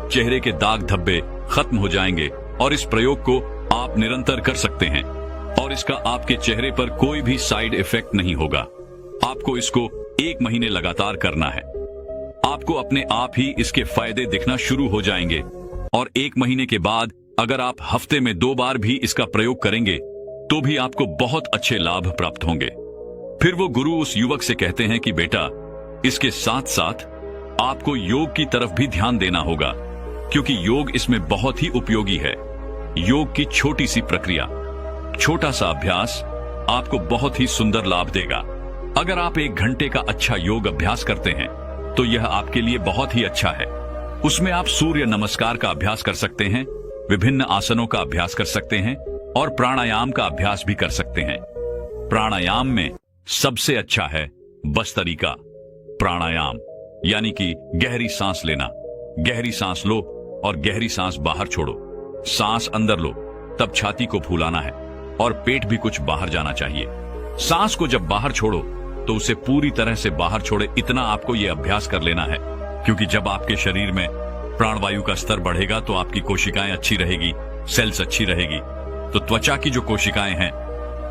Speaker 2: चेहरे के दाग धब्बे खत्म हो जाएंगे। और इस प्रयोग को आप निरंतर कर सकते हैं और इसका आपके चेहरे पर कोई भी साइड इफेक्ट नहीं होगा। आपको इसको 1 महीने लगातार करना है। आपको अपने आप ही इसके फायदे दिखना शुरू हो जाएंगे और 1 महीने के बाद अगर आप हफ्ते में 2 बार भी इसका प्रयोग करेंगे तो भी आपको बहुत अच्छे लाभ प्राप्त होंगे। फिर वो गुरु उस युवक से कहते हैं कि बेटा, इसके साथ साथ आपको योग की तरफ भी ध्यान देना होगा, क्योंकि योग इसमें बहुत ही उपयोगी है। योग की छोटी सी प्रक्रिया, छोटा सा अभ्यास आपको बहुत ही सुंदर लाभ देगा। अगर आप 1 घंटे का अच्छा योग अभ्यास करते हैं तो यह आपके लिए बहुत ही अच्छा है। उसमें आप सूर्य नमस्कार का अभ्यास कर सकते हैं, विभिन्न आसनों का अभ्यास कर सकते हैं और प्राणायाम का अभ्यास भी कर सकते हैं। प्राणायाम में सबसे अच्छा है बस्तरिका प्राणायाम, यानी कि गहरी सांस लेना। गहरी सांस लो और गहरी सांस बाहर छोड़ो। सांस अंदर लो तब छाती को फूलाना है और पेट भी कुछ बाहर जाना चाहिए। सांस को जब बाहर छोड़ो तो उसे पूरी तरह से बाहर छोड़े, इतना आपको यह अभ्यास कर लेना है। क्योंकि जब आपके शरीर में प्राणवायु का स्तर बढ़ेगा तो आपकी कोशिकाएं अच्छी रहेगी, सेल्स अच्छी रहेगी, तो त्वचा की जो कोशिकाएं हैं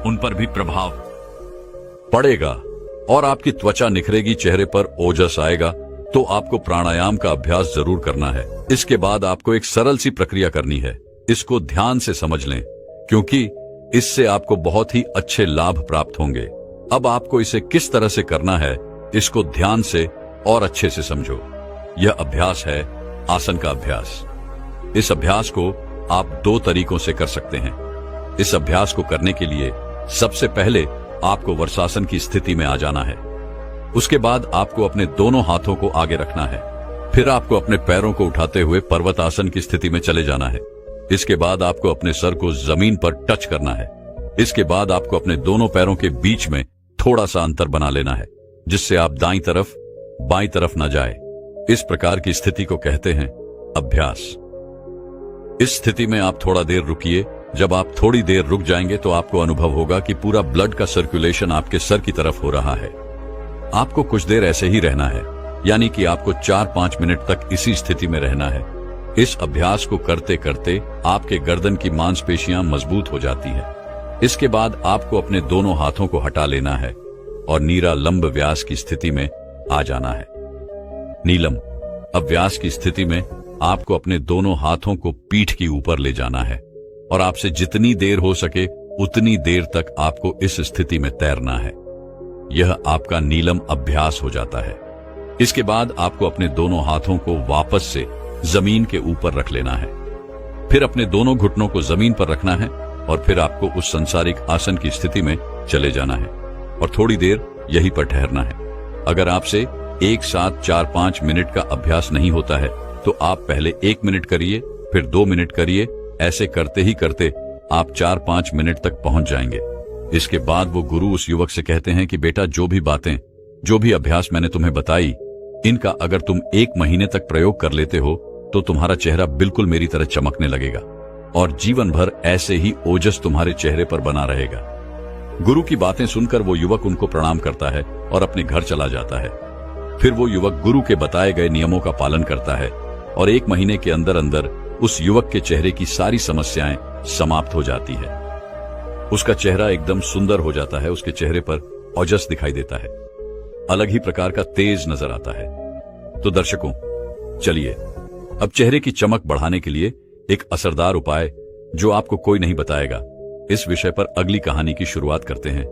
Speaker 2: उन पर भी प्रभाव पड़ेगा और आपकी त्वचा निखरेगी, चेहरे पर ओजस आएगा। तो आपको प्राणायाम का अभ्यास जरूर करना है। इसके बाद आपको एक सरल सी प्रक्रिया करनी है। इसको ध्यान से समझ लें, क्योंकि इससे आपको बहुत ही अच्छे लाभ प्राप्त होंगे। अब आपको इसे किस तरह से करना है, इसको ध्यान से और अच्छे से समझो। यह अभ्यास है आसन का अभ्यास। इस अभ्यास को आप 2 तरीकों से कर सकते हैं। इस अभ्यास को करने के लिए सबसे पहले आपको वर्षासन की स्थिति में आ जाना है। उसके बाद आपको अपने दोनों हाथों को आगे रखना है। फिर आपको अपने पैरों को उठाते हुए पर्वतासन की स्थिति में चले जाना है। इसके बाद आपको अपने सर को जमीन पर टच करना है। इसके बाद आपको अपने दोनों पैरों के बीच में थोड़ा सा अंतर बना लेना है, जिससे आप दाईं तरफ बाईं तरफ न जाए। इस प्रकार की स्थिति को कहते हैं अभ्यास। इस स्थिति में आप थोड़ा देर रुकिए। जब आप थोड़ी देर रुक जाएंगे तो आपको अनुभव होगा कि पूरा ब्लड का सर्कुलेशन आपके सर की तरफ हो रहा है। आपको कुछ देर ऐसे ही रहना है, यानी कि आपको 4-5 मिनट तक इसी स्थिति में रहना है। इस अभ्यास को करते करते आपके गर्दन की मांसपेशियां मजबूत हो जाती है। इसके बाद आपको अपने दोनों हाथों को हटा लेना है और नीरा लंब व्यास की स्थिति में आ जाना है। नीलम अभ्यास की स्थिति में आपको अपने दोनों हाथों को पीठ के ऊपर ले जाना है और आपसे जितनी देर हो सके उतनी देर तक आपको इस स्थिति में तैरना है। यह आपका नीलम अभ्यास हो जाता है। इसके बाद आपको अपने दोनों हाथों को वापस से जमीन के ऊपर रख लेना है। फिर अपने दोनों घुटनों को जमीन पर रखना है और फिर आपको उस संसारिक आसन की स्थिति में चले जाना है और थोड़ी देर यहीं पर ठहरना है। अगर आपसे एक साथ 4-5 मिनट का अभ्यास नहीं होता है तो आप पहले 1 मिनट करिए, फिर 2 मिनट करिए। ऐसे करते ही करते आप 4-5 मिनट तक पहुंच जाएंगे। इसके बाद वो गुरु उस युवक से कहते हैं कि बेटा, जो भी बातें, जो भी अभ्यास मैंने तुम्हें बताई, इनका अगर तुम 1 महीने तक प्रयोग कर लेते हो तो तुम्हारा चेहरा बिल्कुल मेरी तरह चमकने लगेगा और जीवन भर ऐसे ही ओजस तुम्हारे चेहरे पर बना रहेगा। गुरु की बातें सुनकर वो युवक उनको प्रणाम करता है और अपने घर चला जाता है। फिर वो युवक गुरु के बताए गए नियमों का पालन करता है और 1 महीने के अंदर अंदर उस युवक के चेहरे की सारी समस्याएं समाप्त हो जाती है। उसका चेहरा एकदम सुंदर हो जाता है। उसके चेहरे पर ओजस दिखाई देता है, अलग ही प्रकार का तेज नजर आता है। तो दर्शकों, चलिए अब चेहरे की चमक बढ़ाने के लिए एक असरदार उपाय जो आपको कोई नहीं बताएगा, इस विषय पर अगली कहानी की शुरुआत करते हैं।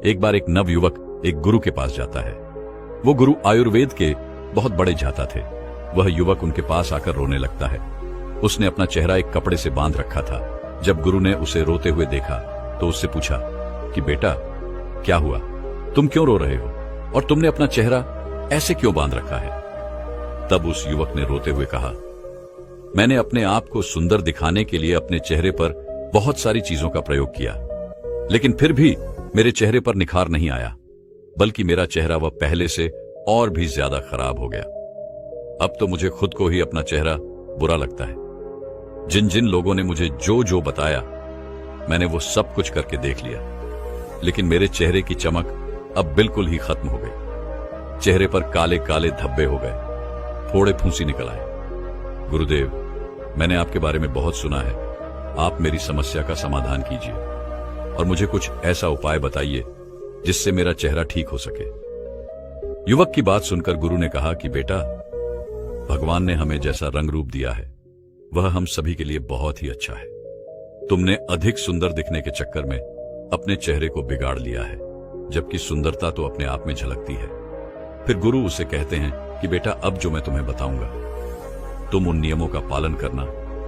Speaker 2: एक बार एक नव युवक एक गुरु के पास जाता है। वो गुरु आयुर्वेद के बहुत बड़े जाता थे। वह युवक उनके पास आकर रोने लगता है। उसने अपना चेहरा एक कपड़े से बांध रखा था। जब गुरु ने उसे रोते हुए देखा तो उससे पूछा कि बेटा, क्या हुआ? तुम क्यों रो रहे हो और तुमने अपना चेहरा ऐसे क्यों बांध रखा है? तब उस युवक ने रोते हुए कहा, मैंने अपने आप को सुंदर दिखाने के लिए अपने चेहरे पर बहुत सारी चीजों का प्रयोग किया, लेकिन फिर भी मेरे चेहरे पर निखार नहीं आया, बल्कि मेरा चेहरा वह पहले से और भी ज्यादा खराब हो गया। अब तो मुझे खुद को ही अपना चेहरा बुरा लगता है। जिन जिन लोगों ने मुझे जो जो बताया, मैंने वो सब कुछ करके देख लिया, लेकिन मेरे चेहरे की चमक अब बिल्कुल ही खत्म हो गई। चेहरे पर काले काले धब्बे हो गए, फोड़े फूंसी निकल आए। गुरुदेव, मैंने आपके बारे में बहुत सुना है। आप मेरी समस्या का समाधान कीजिए और मुझे कुछ ऐसा उपाय बताइए जिससे मेरा चेहरा ठीक हो सके। युवक की बात सुनकर गुरु ने कहा कि बेटा, भगवान ने हमें जैसा रंग रूप दिया है वह हम सभी के लिए बहुत ही अच्छा है। तुमने अधिक सुंदर दिखने के चक्कर में अपने चेहरे को बिगाड़ लिया है, जबकि सुंदरता तो अपने आप में झलकती है। फिर गुरु उसे कहते हैं कि बेटा, अब जो मैं तुम्हें बताऊंगा तुम उन नियमों का पालन करना,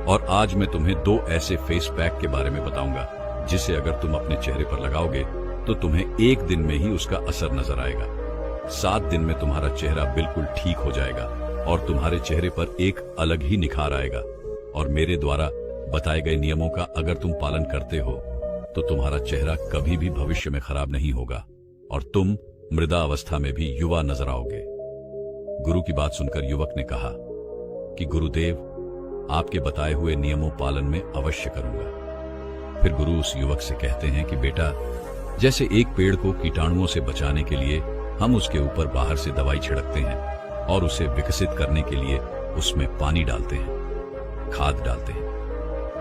Speaker 2: और आज मैं तुम्हें 2 ऐसे फेस पैक के बारे में बताऊंगा जिसे अगर तुम अपने चेहरे पर लगाओगे तो तुम्हें 1 दिन में ही उसका असर नजर आएगा। 7 दिन में तुम्हारा चेहरा बिल्कुल ठीक हो जाएगा और तुम्हारे चेहरे पर एक अलग ही निखार आएगा। और मेरे द्वारा बताए गए नियमों का अगर तुम पालन करते हो तो तुम्हारा चेहरा कभी भी भविष्य में खराब नहीं होगा और तुम मृदा अवस्था में भी युवा नजर आओगे। गुरु की बात सुनकर युवक ने कहा कि गुरुदेव, आपके बताए हुए नियमों पालन में अवश्य करूंगा। फिर गुरु उस युवक से कहते हैं कि बेटा, जैसे एक पेड़ को कीटाणुओं से बचाने के लिए हम उसके ऊपर बाहर से दवाई छिड़कते हैं और उसे विकसित करने के लिए उसमें पानी डालते हैं, खाद डालते हैं,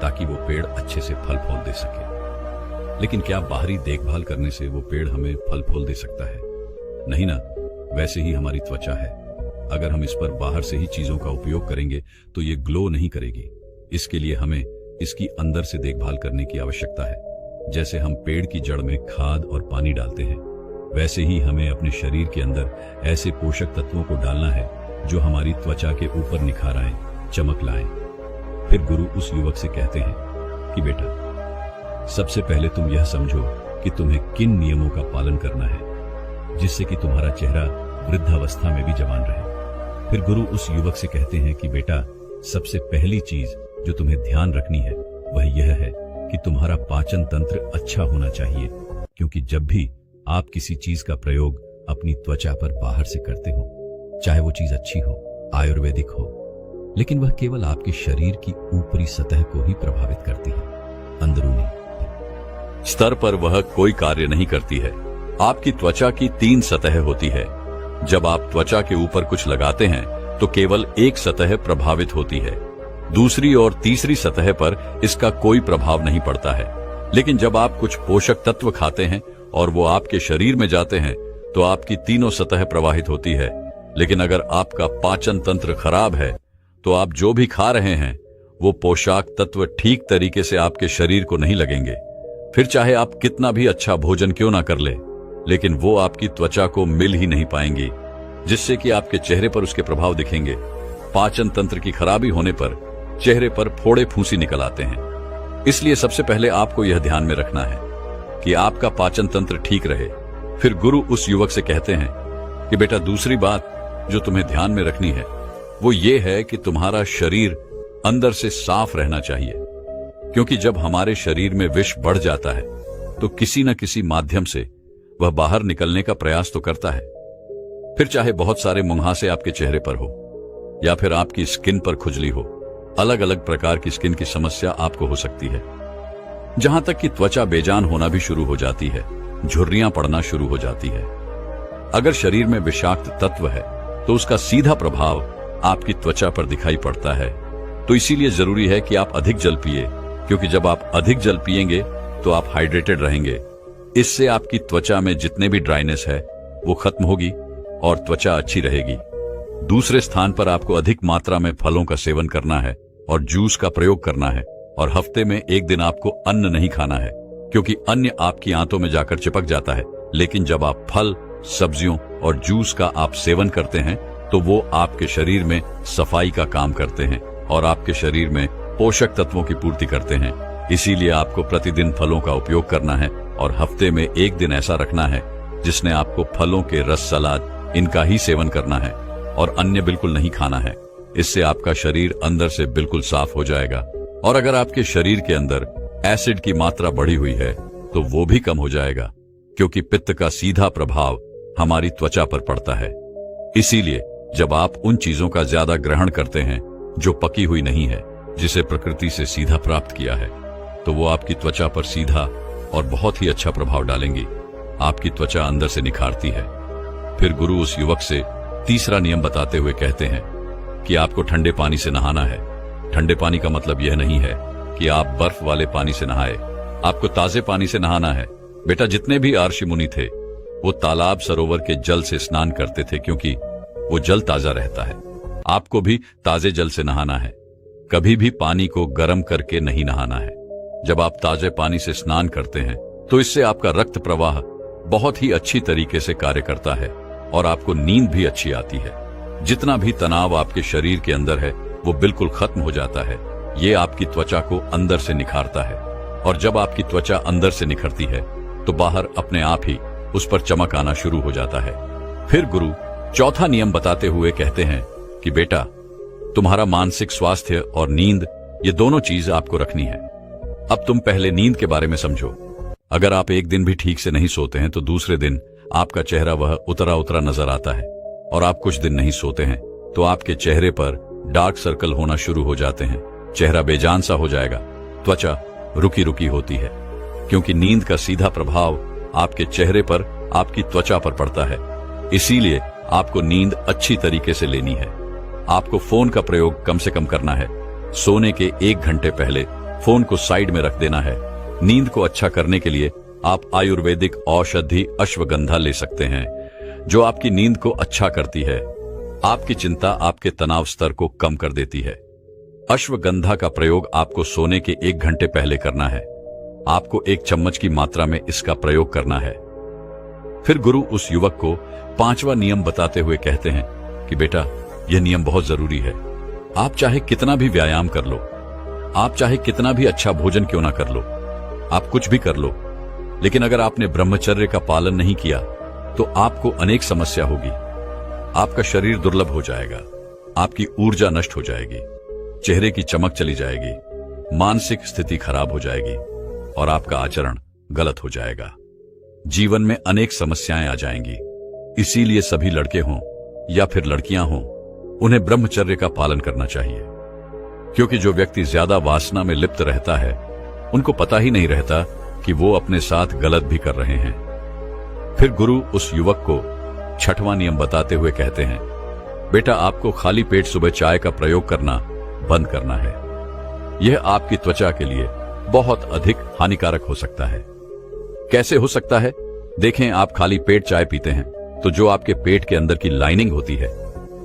Speaker 2: ताकि वो पेड़ अच्छे से फल फूल दे सके, लेकिन क्या बाहरी देखभाल करने से वो पेड़ हमें फल फूल दे सकता है? नहीं ना। वैसे ही हमारी त्वचा है, अगर हम इस पर बाहर से ही चीजों का उपयोग करेंगे तो ये ग्लो नहीं करेगी। इसके लिए हमें इसकी अंदर से देखभाल करने की आवश्यकता है। जैसे हम पेड़ की जड़ में खाद और पानी डालते हैं, वैसे ही हमें अपने शरीर के अंदर ऐसे पोषक तत्वों को डालना है जो हमारी त्वचा के ऊपर निखार आए, चमक लाएं।
Speaker 3: फिर गुरु उस युवक से कहते हैं कि बेटा, सबसे पहले तुम यह समझो कि तुम्हें किन नियमों का पालन करना है जिससे कि तुम्हारा चेहरा वृद्धावस्था में भी जवान रहे। फिर गुरु उस युवक से कहते हैं कि बेटा, सबसे पहली चीज जो तुम्हें ध्यान रखनी है वह यह है कि तुम्हारा पाचन तंत्र अच्छा होना चाहिए, क्योंकि जब भी आप किसी चीज का प्रयोग अपनी त्वचा पर बाहर से करते हो, चाहे वो चीज अच्छी हो, आयुर्वेदिक हो, लेकिन वह केवल आपके शरीर की ऊपरी सतह को ही प्रभावित करती है, अंदरूनी
Speaker 2: स्तर पर वह कोई कार्य नहीं करती है। आपकी त्वचा की 3 सतह होती है। जब आप त्वचा के ऊपर कुछ लगाते हैं तो केवल एक सतह प्रभावित होती है, दूसरी और तीसरी सतह पर इसका कोई प्रभाव नहीं पड़ता है। लेकिन जब आप कुछ पोषक तत्व खाते हैं और वो आपके शरीर में जाते हैं तो आपकी तीनों सतह प्रभावित होती है। लेकिन अगर आपका पाचन तंत्र खराब है तो आप जो भी खा रहे हैं वो पोषक तत्व ठीक तरीके से आपके शरीर को नहीं लगेंगे। फिर चाहे आप कितना भी अच्छा भोजन क्यों ना कर ले, लेकिन वो आपकी त्वचा को मिल ही नहीं पाएंगे, जिससे कि आपके चेहरे पर उसके प्रभाव दिखेंगे। पाचन तंत्र की खराबी होने पर चेहरे पर फोड़े फूंसी निकल आते हैं। इसलिए सबसे पहले आपको यह ध्यान में रखना है कि आपका पाचन तंत्र ठीक रहे। फिर गुरु उस युवक से कहते हैं कि बेटा, दूसरी बात जो तुम्हें ध्यान में रखनी है वो ये है कि तुम्हारा शरीर अंदर से साफ रहना चाहिए, क्योंकि जब हमारे शरीर में विष बढ़ जाता है तो किसी न किसी माध्यम से वह बाहर निकलने का प्रयास तो करता है। फिर चाहे बहुत सारे मुहासे आपके चेहरे पर हो या फिर आपकी स्किन पर खुजली हो, अलग अलग प्रकार की स्किन की समस्या आपको हो सकती है। जहां तक कि त्वचा बेजान होना भी शुरू हो जाती है, झुर्रियां पड़ना शुरू हो जाती है। अगर शरीर में विषाक्त तत्व है तो उसका सीधा प्रभाव आपकी त्वचा पर दिखाई पड़ता है। तो इसीलिए जरूरी है कि आप अधिक जल पिए, क्योंकि जब आप अधिक जल पिएंगे तो आप हाइड्रेटेड रहेंगे। इससे आपकी त्वचा में जितने भी ड्राइनेस है वो खत्म होगी और त्वचा अच्छी रहेगी। दूसरे स्थान पर आपको अधिक मात्रा में फलों का सेवन करना है और जूस का प्रयोग करना है, और हफ्ते में एक दिन आपको अन्न नहीं खाना है, क्योंकि अन्न आपकी आंतों में जाकर चिपक जाता है। लेकिन जब आप फल, सब्जियों और जूस का आप सेवन करते हैं तो वो आपके शरीर में सफाई का काम करते हैं और आपके शरीर में पोषक तत्वों की पूर्ति करते हैं। इसीलिए आपको प्रतिदिन फलों का उपयोग करना है और हफ्ते में एक दिन ऐसा रखना है जिसने आपको फलों के रस, सलाद इनका ही सेवन करना है और अन्य बिल्कुल नहीं खाना है। इससे आपका शरीर अंदर से बिल्कुल साफ हो जाएगा। और अगर आपके शरीर के अंदर एसिड की मात्रा बढ़ी हुई है तो वो भी कम हो जाएगा, क्योंकि पित्त का सीधा प्रभाव हमारी त्वचा पर पड़ता है। इसीलिए जब आप उन चीजों का ज्यादा ग्रहण करते हैं जो पकी हुई नहीं है, जिसे प्रकृति से सीधा प्राप्त किया है, तो वो आपकी त्वचा पर सीधा और बहुत ही अच्छा प्रभाव डालेंगी। आपकी त्वचा अंदर से निखारती है। फिर गुरु उस युवक से तीसरा नियम बताते हुए कहते हैं कि आपको ठंडे पानी से नहाना है। ठंडे पानी का मतलब यह नहीं है कि आप बर्फ वाले पानी से नहाए, आपको ताजे पानी से नहाना है। बेटा, जितने भी ऋषि मुनि थे वो तालाब, सरोवर के जल से स्नान करते थे, क्योंकि वो जल ताजा रहता है। आपको भी ताजे जल से नहाना है। कभी भी पानी को गर्म करके नहीं नहाना है। जब आप ताजे पानी से स्नान करते हैं तो इससे आपका रक्त प्रवाह बहुत ही अच्छी तरीके से कार्य करता है और आपको नींद भी अच्छी आती है। जितना भी तनाव आपके शरीर के अंदर है वो बिल्कुल खत्म हो जाता है। ये आपकी त्वचा को अंदर से निखारता है, और जब आपकी त्वचा अंदर से निखरती है तो बाहर अपने आप ही उस पर चमक आना शुरू हो जाता है। फिर गुरु चौथा नियम बताते हुए कहते हैं कि बेटा, तुम्हारा मानसिक स्वास्थ्य और नींद, ये दोनों चीज आपको रखनी है। अब तुम पहले नींद के बारे में समझो। अगर आप एक दिन भी ठीक से नहीं सोते हैं तो दूसरे दिन आपका चेहरा वह उतरा उतरा नजर आता है, और आप कुछ दिन नहीं सोते हैं तो आपके चेहरे पर डार्क सर्कल होना शुरू हो जाते हैं। चेहरा बेजान सा हो जाएगा, त्वचा रुकी रुकी होती है, क्योंकि नींद का सीधा प्रभाव आपके चेहरे पर, आपकी त्वचा पर पड़ता है। इसीलिए आपको नींद अच्छी तरीके से लेनी है। आपको फोन का प्रयोग कम से कम करना है। सोने के 1 घंटे पहले फोन को साइड में रख देना है। नींद को अच्छा करने के लिए आप आयुर्वेदिक औषधि अश्वगंधा ले सकते हैं, जो आपकी नींद को अच्छा करती है। आपकी चिंता, आपके तनाव स्तर को कम कर देती है। अश्वगंधा का प्रयोग आपको सोने के 1 घंटे पहले करना है। आपको 1 चम्मच की मात्रा में इसका प्रयोग करना है। फिर गुरु उस युवक को 5वां नियम बताते हुए कहते हैं कि बेटा, यह नियम बहुत जरूरी है। आप चाहे कितना भी व्यायाम कर लो, आप चाहे कितना भी अच्छा भोजन क्यों ना कर लो, आप कुछ भी कर लो, लेकिन अगर आपने ब्रह्मचर्य का पालन नहीं किया तो आपको अनेक समस्या होगी। आपका शरीर दुर्लभ हो जाएगा, आपकी ऊर्जा नष्ट हो जाएगी, चेहरे की चमक चली जाएगी, मानसिक स्थिति खराब हो जाएगी और आपका आचरण गलत हो जाएगा। जीवन में अनेक समस्याएं आ जाएंगी। इसीलिए सभी लड़के हों या फिर लड़कियां हों, उन्हें ब्रह्मचर्य का पालन करना चाहिए, क्योंकि जो व्यक्ति ज्यादा वासना में लिप्त रहता है उनको पता ही नहीं रहता कि वो अपने साथ गलत भी कर रहे हैं। फिर गुरु उस युवक को छठवां नियम बताते हुए कहते हैं, बेटा आपको खाली पेट सुबह चाय का प्रयोग करना बंद करना है। यह आपकी त्वचा के लिए बहुत अधिक हानिकारक हो सकता है। कैसे हो सकता है? देखें, आप खाली पेट चाय पीते हैं तो जो आपके पेट के अंदर की लाइनिंग होती है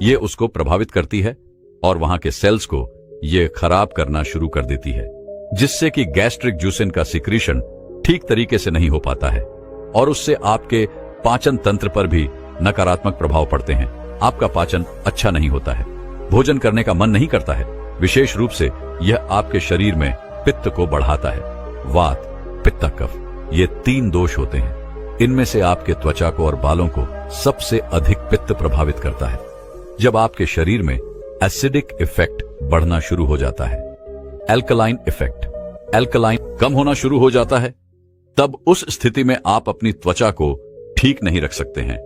Speaker 2: ये उसको प्रभावित करती है और वहां के सेल्स को ये खराब करना शुरू कर देती है, जिससे कि गैस्ट्रिक जूसिन का सिक्रीशन ठीक तरीके से नहीं हो पाता है और उससे आपके पाचन तंत्र पर भी नकारात्मक प्रभाव पड़ते हैं। आपका पाचन अच्छा नहीं होता है, भोजन करने का मन नहीं करता है। विशेष रूप से यह आपके शरीर में पित्त को बढ़ाता है। वात, पित्त, कफ, ये 3 दोष होते हैं। इनमें से आपके त्वचा को और बालों को सबसे अधिक पित्त प्रभावित करता है। जब आपके शरीर में एसिडिक इफेक्ट बढ़ना शुरू हो जाता है, एल्कलाइन इफेक्ट, एल्कलाइन कम होना शुरू हो जाता है, तब उस स्थिति में आप अपनी त्वचा को ठीक नहीं रख सकते हैं।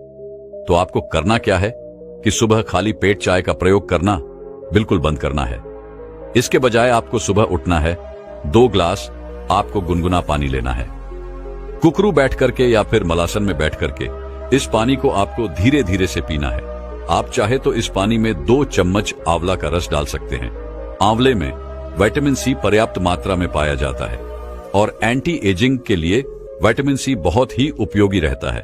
Speaker 2: तो आपको करना क्या है कि सुबह खाली पेट चाय का प्रयोग करना बिल्कुल बंद करना है। इसके बजाय आपको सुबह उठना है, 2 ग्लास आपको गुनगुना पानी लेना है। कुकरू बैठ करके या फिर मलासन में बैठ करके इस पानी को आपको धीरे धीरे से पीना है। आप चाहे तो इस पानी में 2 चम्मच आंवला का रस डाल सकते हैं। आंवले में विटामिन सी पर्याप्त मात्रा में पाया जाता है और एंटी एजिंग के लिए विटामिन सी बहुत ही उपयोगी रहता है।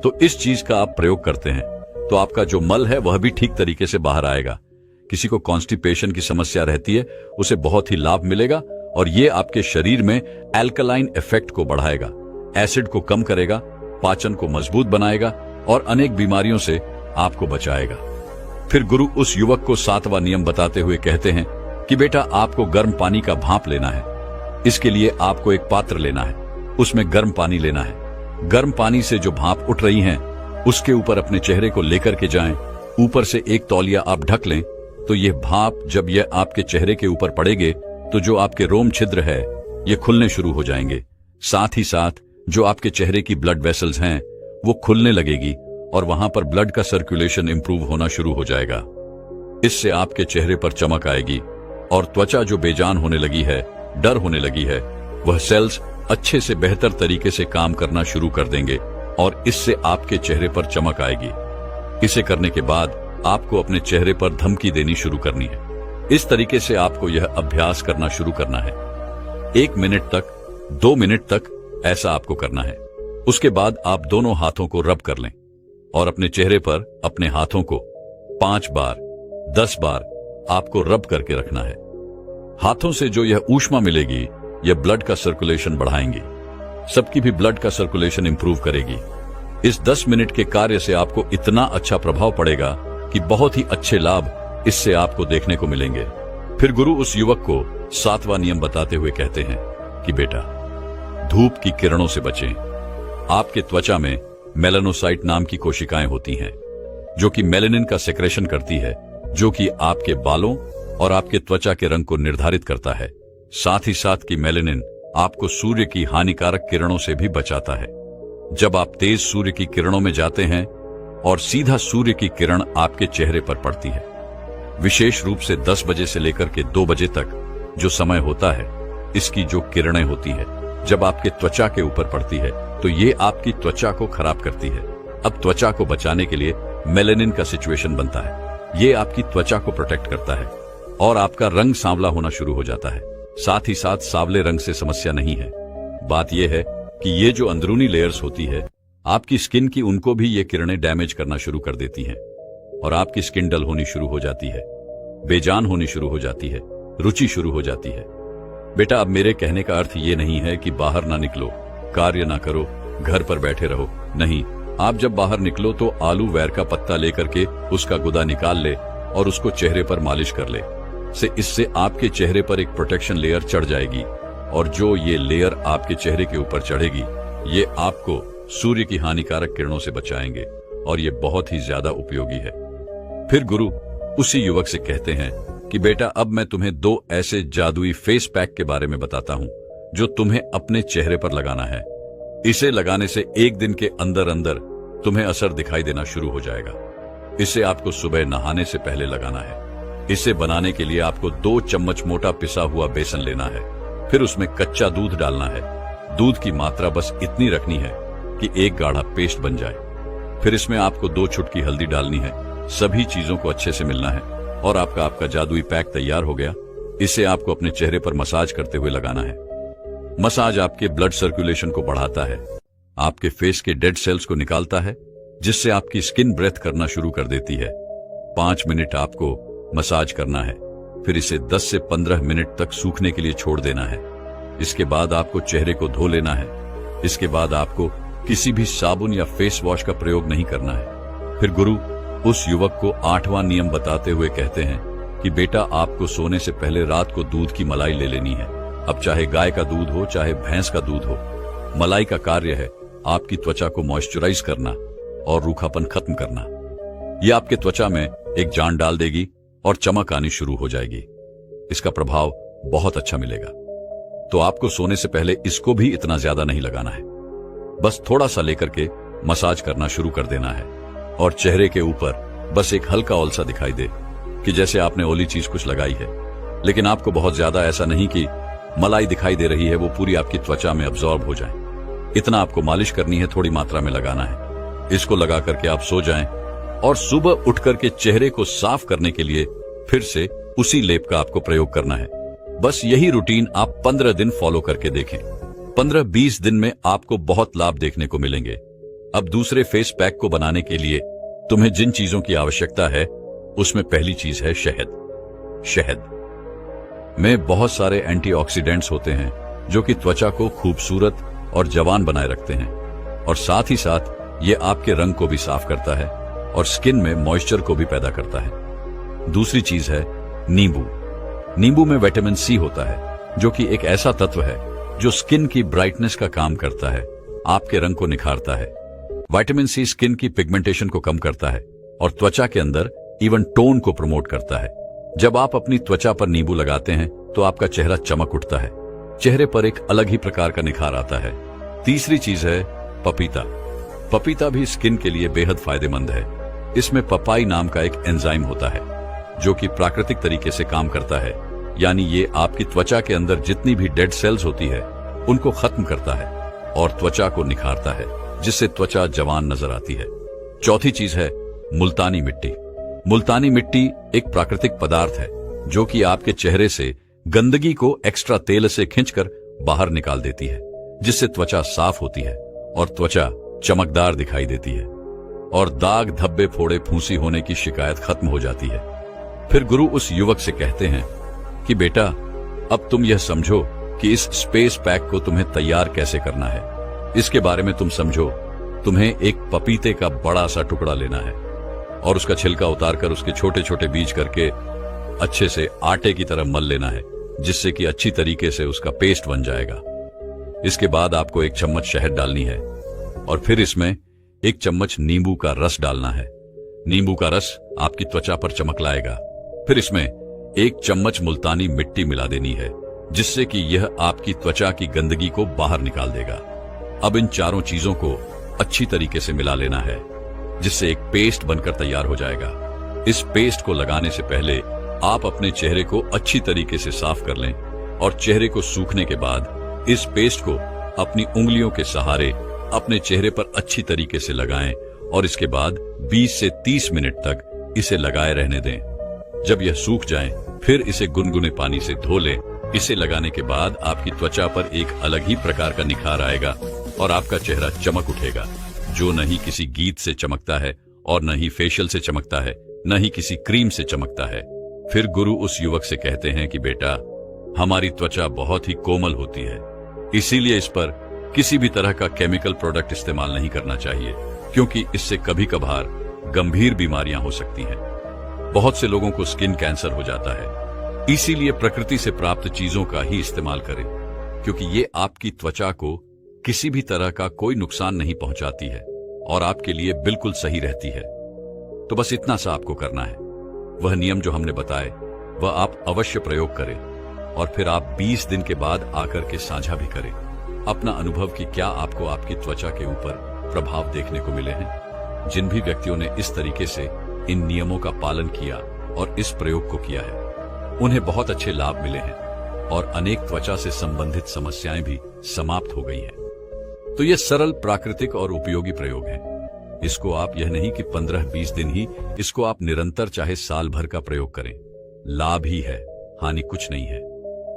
Speaker 2: तो इस चीज का आप प्रयोग करते हैं तो आपका जो मल है वह भी ठीक तरीके से बाहर आएगा। किसी को कॉन्स्टिपेशन की समस्या रहती है उसे बहुत ही लाभ मिलेगा और ये आपके शरीर में एल्कलाइन इफेक्ट को बढ़ाएगा, एसिड को कम करेगा, पाचन को मजबूत बनाएगा और अनेक बीमारियों से आपको बचाएगा। फिर गुरु उस युवक को 7वां नियम बताते हुए कहते हैं कि बेटा आपको गर्म पानी का भाप लेना है। इसके लिए आपको एक पात्र लेना है, उसमें गर्म पानी लेना है। गर्म पानी से जो भाप उठ रही है उसके ऊपर अपने चेहरे को लेकर के जाएं। ऊपर से एक तौलिया आप ढक लें तो यह भाप जब यह आपके चेहरे के ऊपर पड़ेगे तो जो आपके रोम छिद्र है ये खुलने शुरू हो जाएंगे। साथ ही साथ जो आपके चेहरे की ब्लड वेसल्स हैं वो खुलने लगेगी और वहां पर ब्लड का सर्कुलेशन इंप्रूव होना शुरू हो जाएगा। इससे आपके चेहरे पर चमक आएगी और त्वचा जो बेजान होने लगी है, डर होने लगी है, वह सेल्स अच्छे से बेहतर तरीके से काम करना शुरू कर देंगे और इससे आपके चेहरे पर चमक आएगी। इसे करने के बाद आपको अपने चेहरे पर धमकी देनी शुरू करनी है। इस तरीके से आपको यह अभ्यास करना शुरू करना है। 1 मिनट तक, 2 मिनट तक ऐसा आपको करना है। उसके बाद आप दोनों हाथों को रब कर लें और अपने चेहरे पर अपने हाथों को 5 बार, 10 बार आपको रब करके रखना है। हाथों से जो यह ऊष्मा मिलेगी यह ब्लड का सर्कुलेशन बढ़ाएंगी, सबकी भी ब्लड का सर्कुलेशन इंप्रूव करेगी। इस 10 मिनट के कार्य से आपको इतना अच्छा प्रभाव पड़ेगा कि बहुत ही अच्छे लाभ इससे आपको देखने को मिलेंगे। फिर गुरु उस युवक को 7वां नियम बताते हुए कहते हैं कि बेटा धूप की किरणों से बचें। आपके त्वचा में मेलानोसाइट नाम की कोशिकाएं होती हैं जो कि मेलेनिन का सेक्रेशन करती है, जो कि आपके बालों और आपके त्वचा के रंग को निर्धारित करता है। साथ ही साथ कि मेलेनिन आपको सूर्य की हानिकारक किरणों से भी बचाता है। जब आप तेज सूर्य की किरणों में जाते हैं और सीधा सूर्य की किरण आपके चेहरे पर पड़ती है, विशेष रूप से 10 बजे से लेकर के 2 बजे तक जो समय होता है, इसकी जो किरणें होती है जब आपके त्वचा के ऊपर पड़ती है तो ये आपकी त्वचा को खराब करती है। अब त्वचा को बचाने के लिए मेलेनिन का सिचुएशन बनता है। ये आपकी त्वचा को प्रोटेक्ट करता है और आपका रंग सांवला होना शुरू हो जाता है। साथ ही साथ सांवले रंग से समस्या नहीं है। बात यह है कि ये जो अंदरूनी लेयर्स होती है आपकी स्किन की, उनको भी ये किरणें डैमेज करना शुरू कर देती हैं और आपकी स्किन डल होनी शुरू हो जाती है, बेजान होनी शुरू हो जाती है, रुचि शुरू हो जाती है। बेटा अब मेरे कहने का अर्थ ये नहीं है कि बाहर ना निकलो, कार्य ना करो, घर पर बैठे रहो। नहीं, आप जब बाहर निकलो तो आलू वैर का पत्ता लेकर के उसका गुदा निकाल ले और उसको चेहरे पर मालिश कर ले। से इससे आपके चेहरे पर एक प्रोटेक्शन लेयर चढ़ जाएगी, और जो ये लेयर आपके चेहरे के ऊपर चढ़ेगी ये आपको सूर्य की हानिकारक किरणों से बचाएंगे, और ये बहुत ही ज्यादा उपयोगी है। फिर गुरु उसी युवक से कहते हैं कि बेटा, अब मैं तुम्हें 2 ऐसे जादुई फेस पैक के बारे में बताता हूं जो तुम्हें अपने चेहरे पर लगाना है। इसे लगाने से 1 दिन के अंदर अंदर तुम्हें असर दिखाई देना शुरू हो जाएगा। इसे आपको सुबह नहाने से पहले लगाना है। इसे बनाने के लिए आपको 2 चम्मच मोटा पिसा हुआ बेसन लेना है, फिर उसमें कच्चा दूध डालना है। दूध की मात्रा बस इतनी रखनी है कि एक गाढ़ा पेस्ट बन जाए। फिर इसमें आपको 2 चुटकी हल्दी डालनी है। सभी चीजों को अच्छे से मिलना है और आपका जादुई पैक तैयार हो गया। इसे आपको अपने चेहरे पर मसाज करते हुए लगाना है। मसाज आपके ब्लड सर्कुलेशन को बढ़ाता है, आपके फेस के डेड सेल्स को निकालता है, जिससे आपकी स्किन ब्रेथ करना शुरू कर देती है। 5 मिनट आपको मसाज करना है, फिर इसे 10 से 15 मिनट तक सूखने के लिए छोड़ देना है। इसके बाद आपको चेहरे को धो लेना है। इसके बाद आपको किसी भी साबुन या फेस वॉश का प्रयोग नहीं करना है। फिर गुरु उस युवक को 8वां नियम बताते हुए कहते हैं कि बेटा, आपको सोने से पहले रात को दूध की मलाई ले लेनी है। अब चाहे गाय का दूध हो चाहे भैंस का दूध हो, मलाई का कार्य है आपकी त्वचा को मॉइस्चराइज करना और रूखापन खत्म करना। यह आपके त्वचा में एक जान डाल देगी और चमक आनी शुरू हो जाएगी। इसका प्रभाव बहुत अच्छा मिलेगा। तो आपको सोने से पहले इसको भी इतना ज्यादा नहीं लगाना है, बस थोड़ा सा लेकर के मसाज करना शुरू कर देना है, और चेहरे के ऊपर बस एक हल्का ओलसा दिखाई दे कि जैसे आपने ओली चीज कुछ लगाई है। लेकिन आपको बहुत ज्यादा ऐसा नहीं कि मलाई दिखाई दे रही है, वो पूरी आपकी त्वचा में अब्सॉर्ब हो जाए। इतना आपको मालिश करनी है, थोड़ी मात्रा में लगाना है। इसको लगा करके आप सो जाएं और सुबह उठ करके चेहरे को साफ करने के लिए फिर से उसी लेप का आपको प्रयोग करना है। बस यही रूटीन आप 15 दिन फॉलो करके देखें। 15-20 दिन में आपको बहुत लाभ देखने को मिलेंगे। अब दूसरे फेस पैक को बनाने के लिए तुम्हें जिन चीजों की आवश्यकता है उसमें पहली चीज है शहद। शहद में बहुत सारे एंटीऑक्सीडेंट्स होते हैं जो कि त्वचा को खूबसूरत और जवान बनाए रखते हैं, और साथ ही साथ ये आपके रंग को भी साफ करता है और स्किन में मॉइस्चर को भी पैदा करता है। दूसरी चीज है नींबू। नींबू में विटामिन सी होता है जो कि एक ऐसा तत्व है जो स्किन की ब्राइटनेस का काम करता है, आपके रंग को निखारता है। विटामिन सी स्किन की पिगमेंटेशन को कम करता है और त्वचा के अंदर इवन टोन को प्रमोट करता है। जब आप अपनी त्वचा पर नींबू लगाते हैं तो आपका चेहरा चमक उठता है, चेहरे पर एक अलग ही प्रकार का निखार आता है। तीसरी चीज है पपीता। पपीता भी स्किन के लिए बेहद फायदेमंद है। इसमें पपाई नाम का एक एंजाइम होता है जो कि प्राकृतिक तरीके से काम करता है, यानी ये आपकी त्वचा के अंदर जितनी भी डेड सेल्स होती है उनको खत्म करता है और त्वचा को निखारता है, जिससे त्वचा जवान नजर आती है। चौथी चीज है मुल्तानी मिट्टी। मुल्तानी मिट्टी एक प्राकृतिक पदार्थ है जो कि आपके चेहरे से गंदगी को एक्स्ट्रा तेल से खींचकर बाहर निकाल देती है, जिससे त्वचा साफ होती है और त्वचा चमकदार दिखाई देती है और दाग धब्बे फोड़े फूंसी होने की शिकायत खत्म हो जाती है। फिर गुरु उस युवक से कहते हैं कि बेटा, अब तुम यह समझो कि इस स्पेस पैक को तुम्हें तैयार कैसे करना है। इसके बारे में तुम समझो। तुम्हें एक पपीते का बड़ा सा टुकड़ा लेना है और उसका छिलका उतारकर उसके छोटे छोटे बीज करके अच्छे से आटे की तरह मल लेना है, जिससे कि अच्छी तरीके से उसका पेस्ट बन जाएगा। इसके बाद आपको 1 चम्मच शहद डालनी है और फिर इसमें 1 चम्मच नींबू का रस डालना है। नींबू का रस आपकी त्वचा पर चमक लाएगा। फिर इसमें 1 चम्मच मुल्तानी मिट्टी मिला देनी है, जिससे कि यह आपकी त्वचा की गंदगी को बाहर निकाल देगा। अब इन चारों चीजों को अच्छी तरीके से मिला लेना है, जिससे एक पेस्ट बनकर तैयार हो जाएगा। इस पेस्ट को लगाने से पहले आप अपने चेहरे को अच्छी तरीके से साफ कर लें और चेहरे को सूखने के बाद इस पेस्ट को अपनी उंगलियों के सहारे अपने चेहरे पर अच्छी तरीके से लगाएं और इसके बाद 20 से 30 मिनट तक इसे लगाए रहने दें। जब यह सूख जाए फिर इसे गुनगुने पानी से धो लें। इसे लगाने के बाद आपकी त्वचा पर एक अलग ही प्रकार का निखार आएगा और आपका चेहरा चमक उठेगा, जो न ही किसी गीत से चमकता है और न ही फेशियल से चमकता है, न ही किसी क्रीम से चमकता है। फिर गुरु उस युवक से कहते हैं कि बेटा, हमारी त्वचा बहुत ही कोमल होती है, इसीलिए इस पर किसी भी तरह का केमिकल प्रोडक्ट इस्तेमाल नहीं करना चाहिए, क्योंकि इससे कभी कभार गंभीर बीमारियां हो सकती हैं। बहुत से लोगों को स्किन कैंसर हो जाता है। इसीलिए प्रकृति से प्राप्त चीजों का ही इस्तेमाल करें, क्योंकि ये आपकी त्वचा को किसी भी तरह का कोई नुकसान नहीं पहुंचाती है और आपके लिए बिल्कुल सही रहती है। तो बस इतना सा आपको करना है। वह नियम जो हमने बताए वह आप अवश्य प्रयोग करें और फिर आप 20 दिन के बाद आकर के साझा भी करें अपना अनुभव कि क्या आपको आपकी त्वचा के ऊपर प्रभाव देखने को मिले हैं। जिन भी व्यक्तियों ने इस तरीके से इन नियमों का पालन किया और इस प्रयोग को किया है, उन्हें बहुत अच्छे लाभ मिले हैं और अनेक त्वचा से संबंधित समस्याएं भी समाप्त हो गई हैं। तो ये सरल, प्राकृतिक और उपयोगी प्रयोग है। इसको आप यह नहीं कि 15-20 दिन ही, इसको आप निरंतर चाहे साल भर का प्रयोग करें। लाभ ही है, हानि कुछ नहीं है।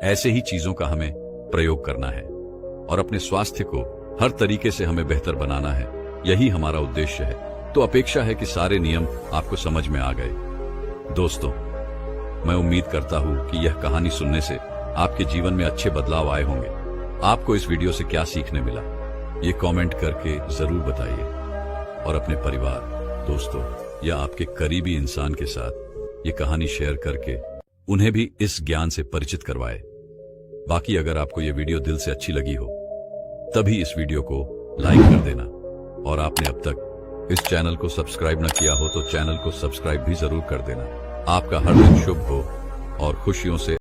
Speaker 2: ऐसे ही चीजों का हमें प्रयोग करना है और अपने स्वास्थ्य को हर तरीके से हमें बेहतर बनाना है। यही हमारा उद्देश्य है। तो अपेक्षा है कि सारे नियम आपको समझ में आ गए। दोस्तों, मैं उम्मीद करता हूं कि यह कहानी सुनने से आपके जीवन में अच्छे बदलाव आए होंगे। आपको इस वीडियो से क्या सीखने मिला, ये कमेंट करके जरूर बताइए और अपने परिवार, दोस्तों या आपके करीबी इंसान के साथ ये कहानी शेयर करके उन्हें भी इस ज्ञान से परिचित करवाए। बाकी अगर आपको ये वीडियो दिल से अच्छी लगी हो तभी इस वीडियो को लाइक कर देना और आपने अब तक इस चैनल को सब्सक्राइब न किया हो तो चैनल को सब्सक्राइब भी जरूर कर देना। आपका हर दिन शुभ हो और खुशियों से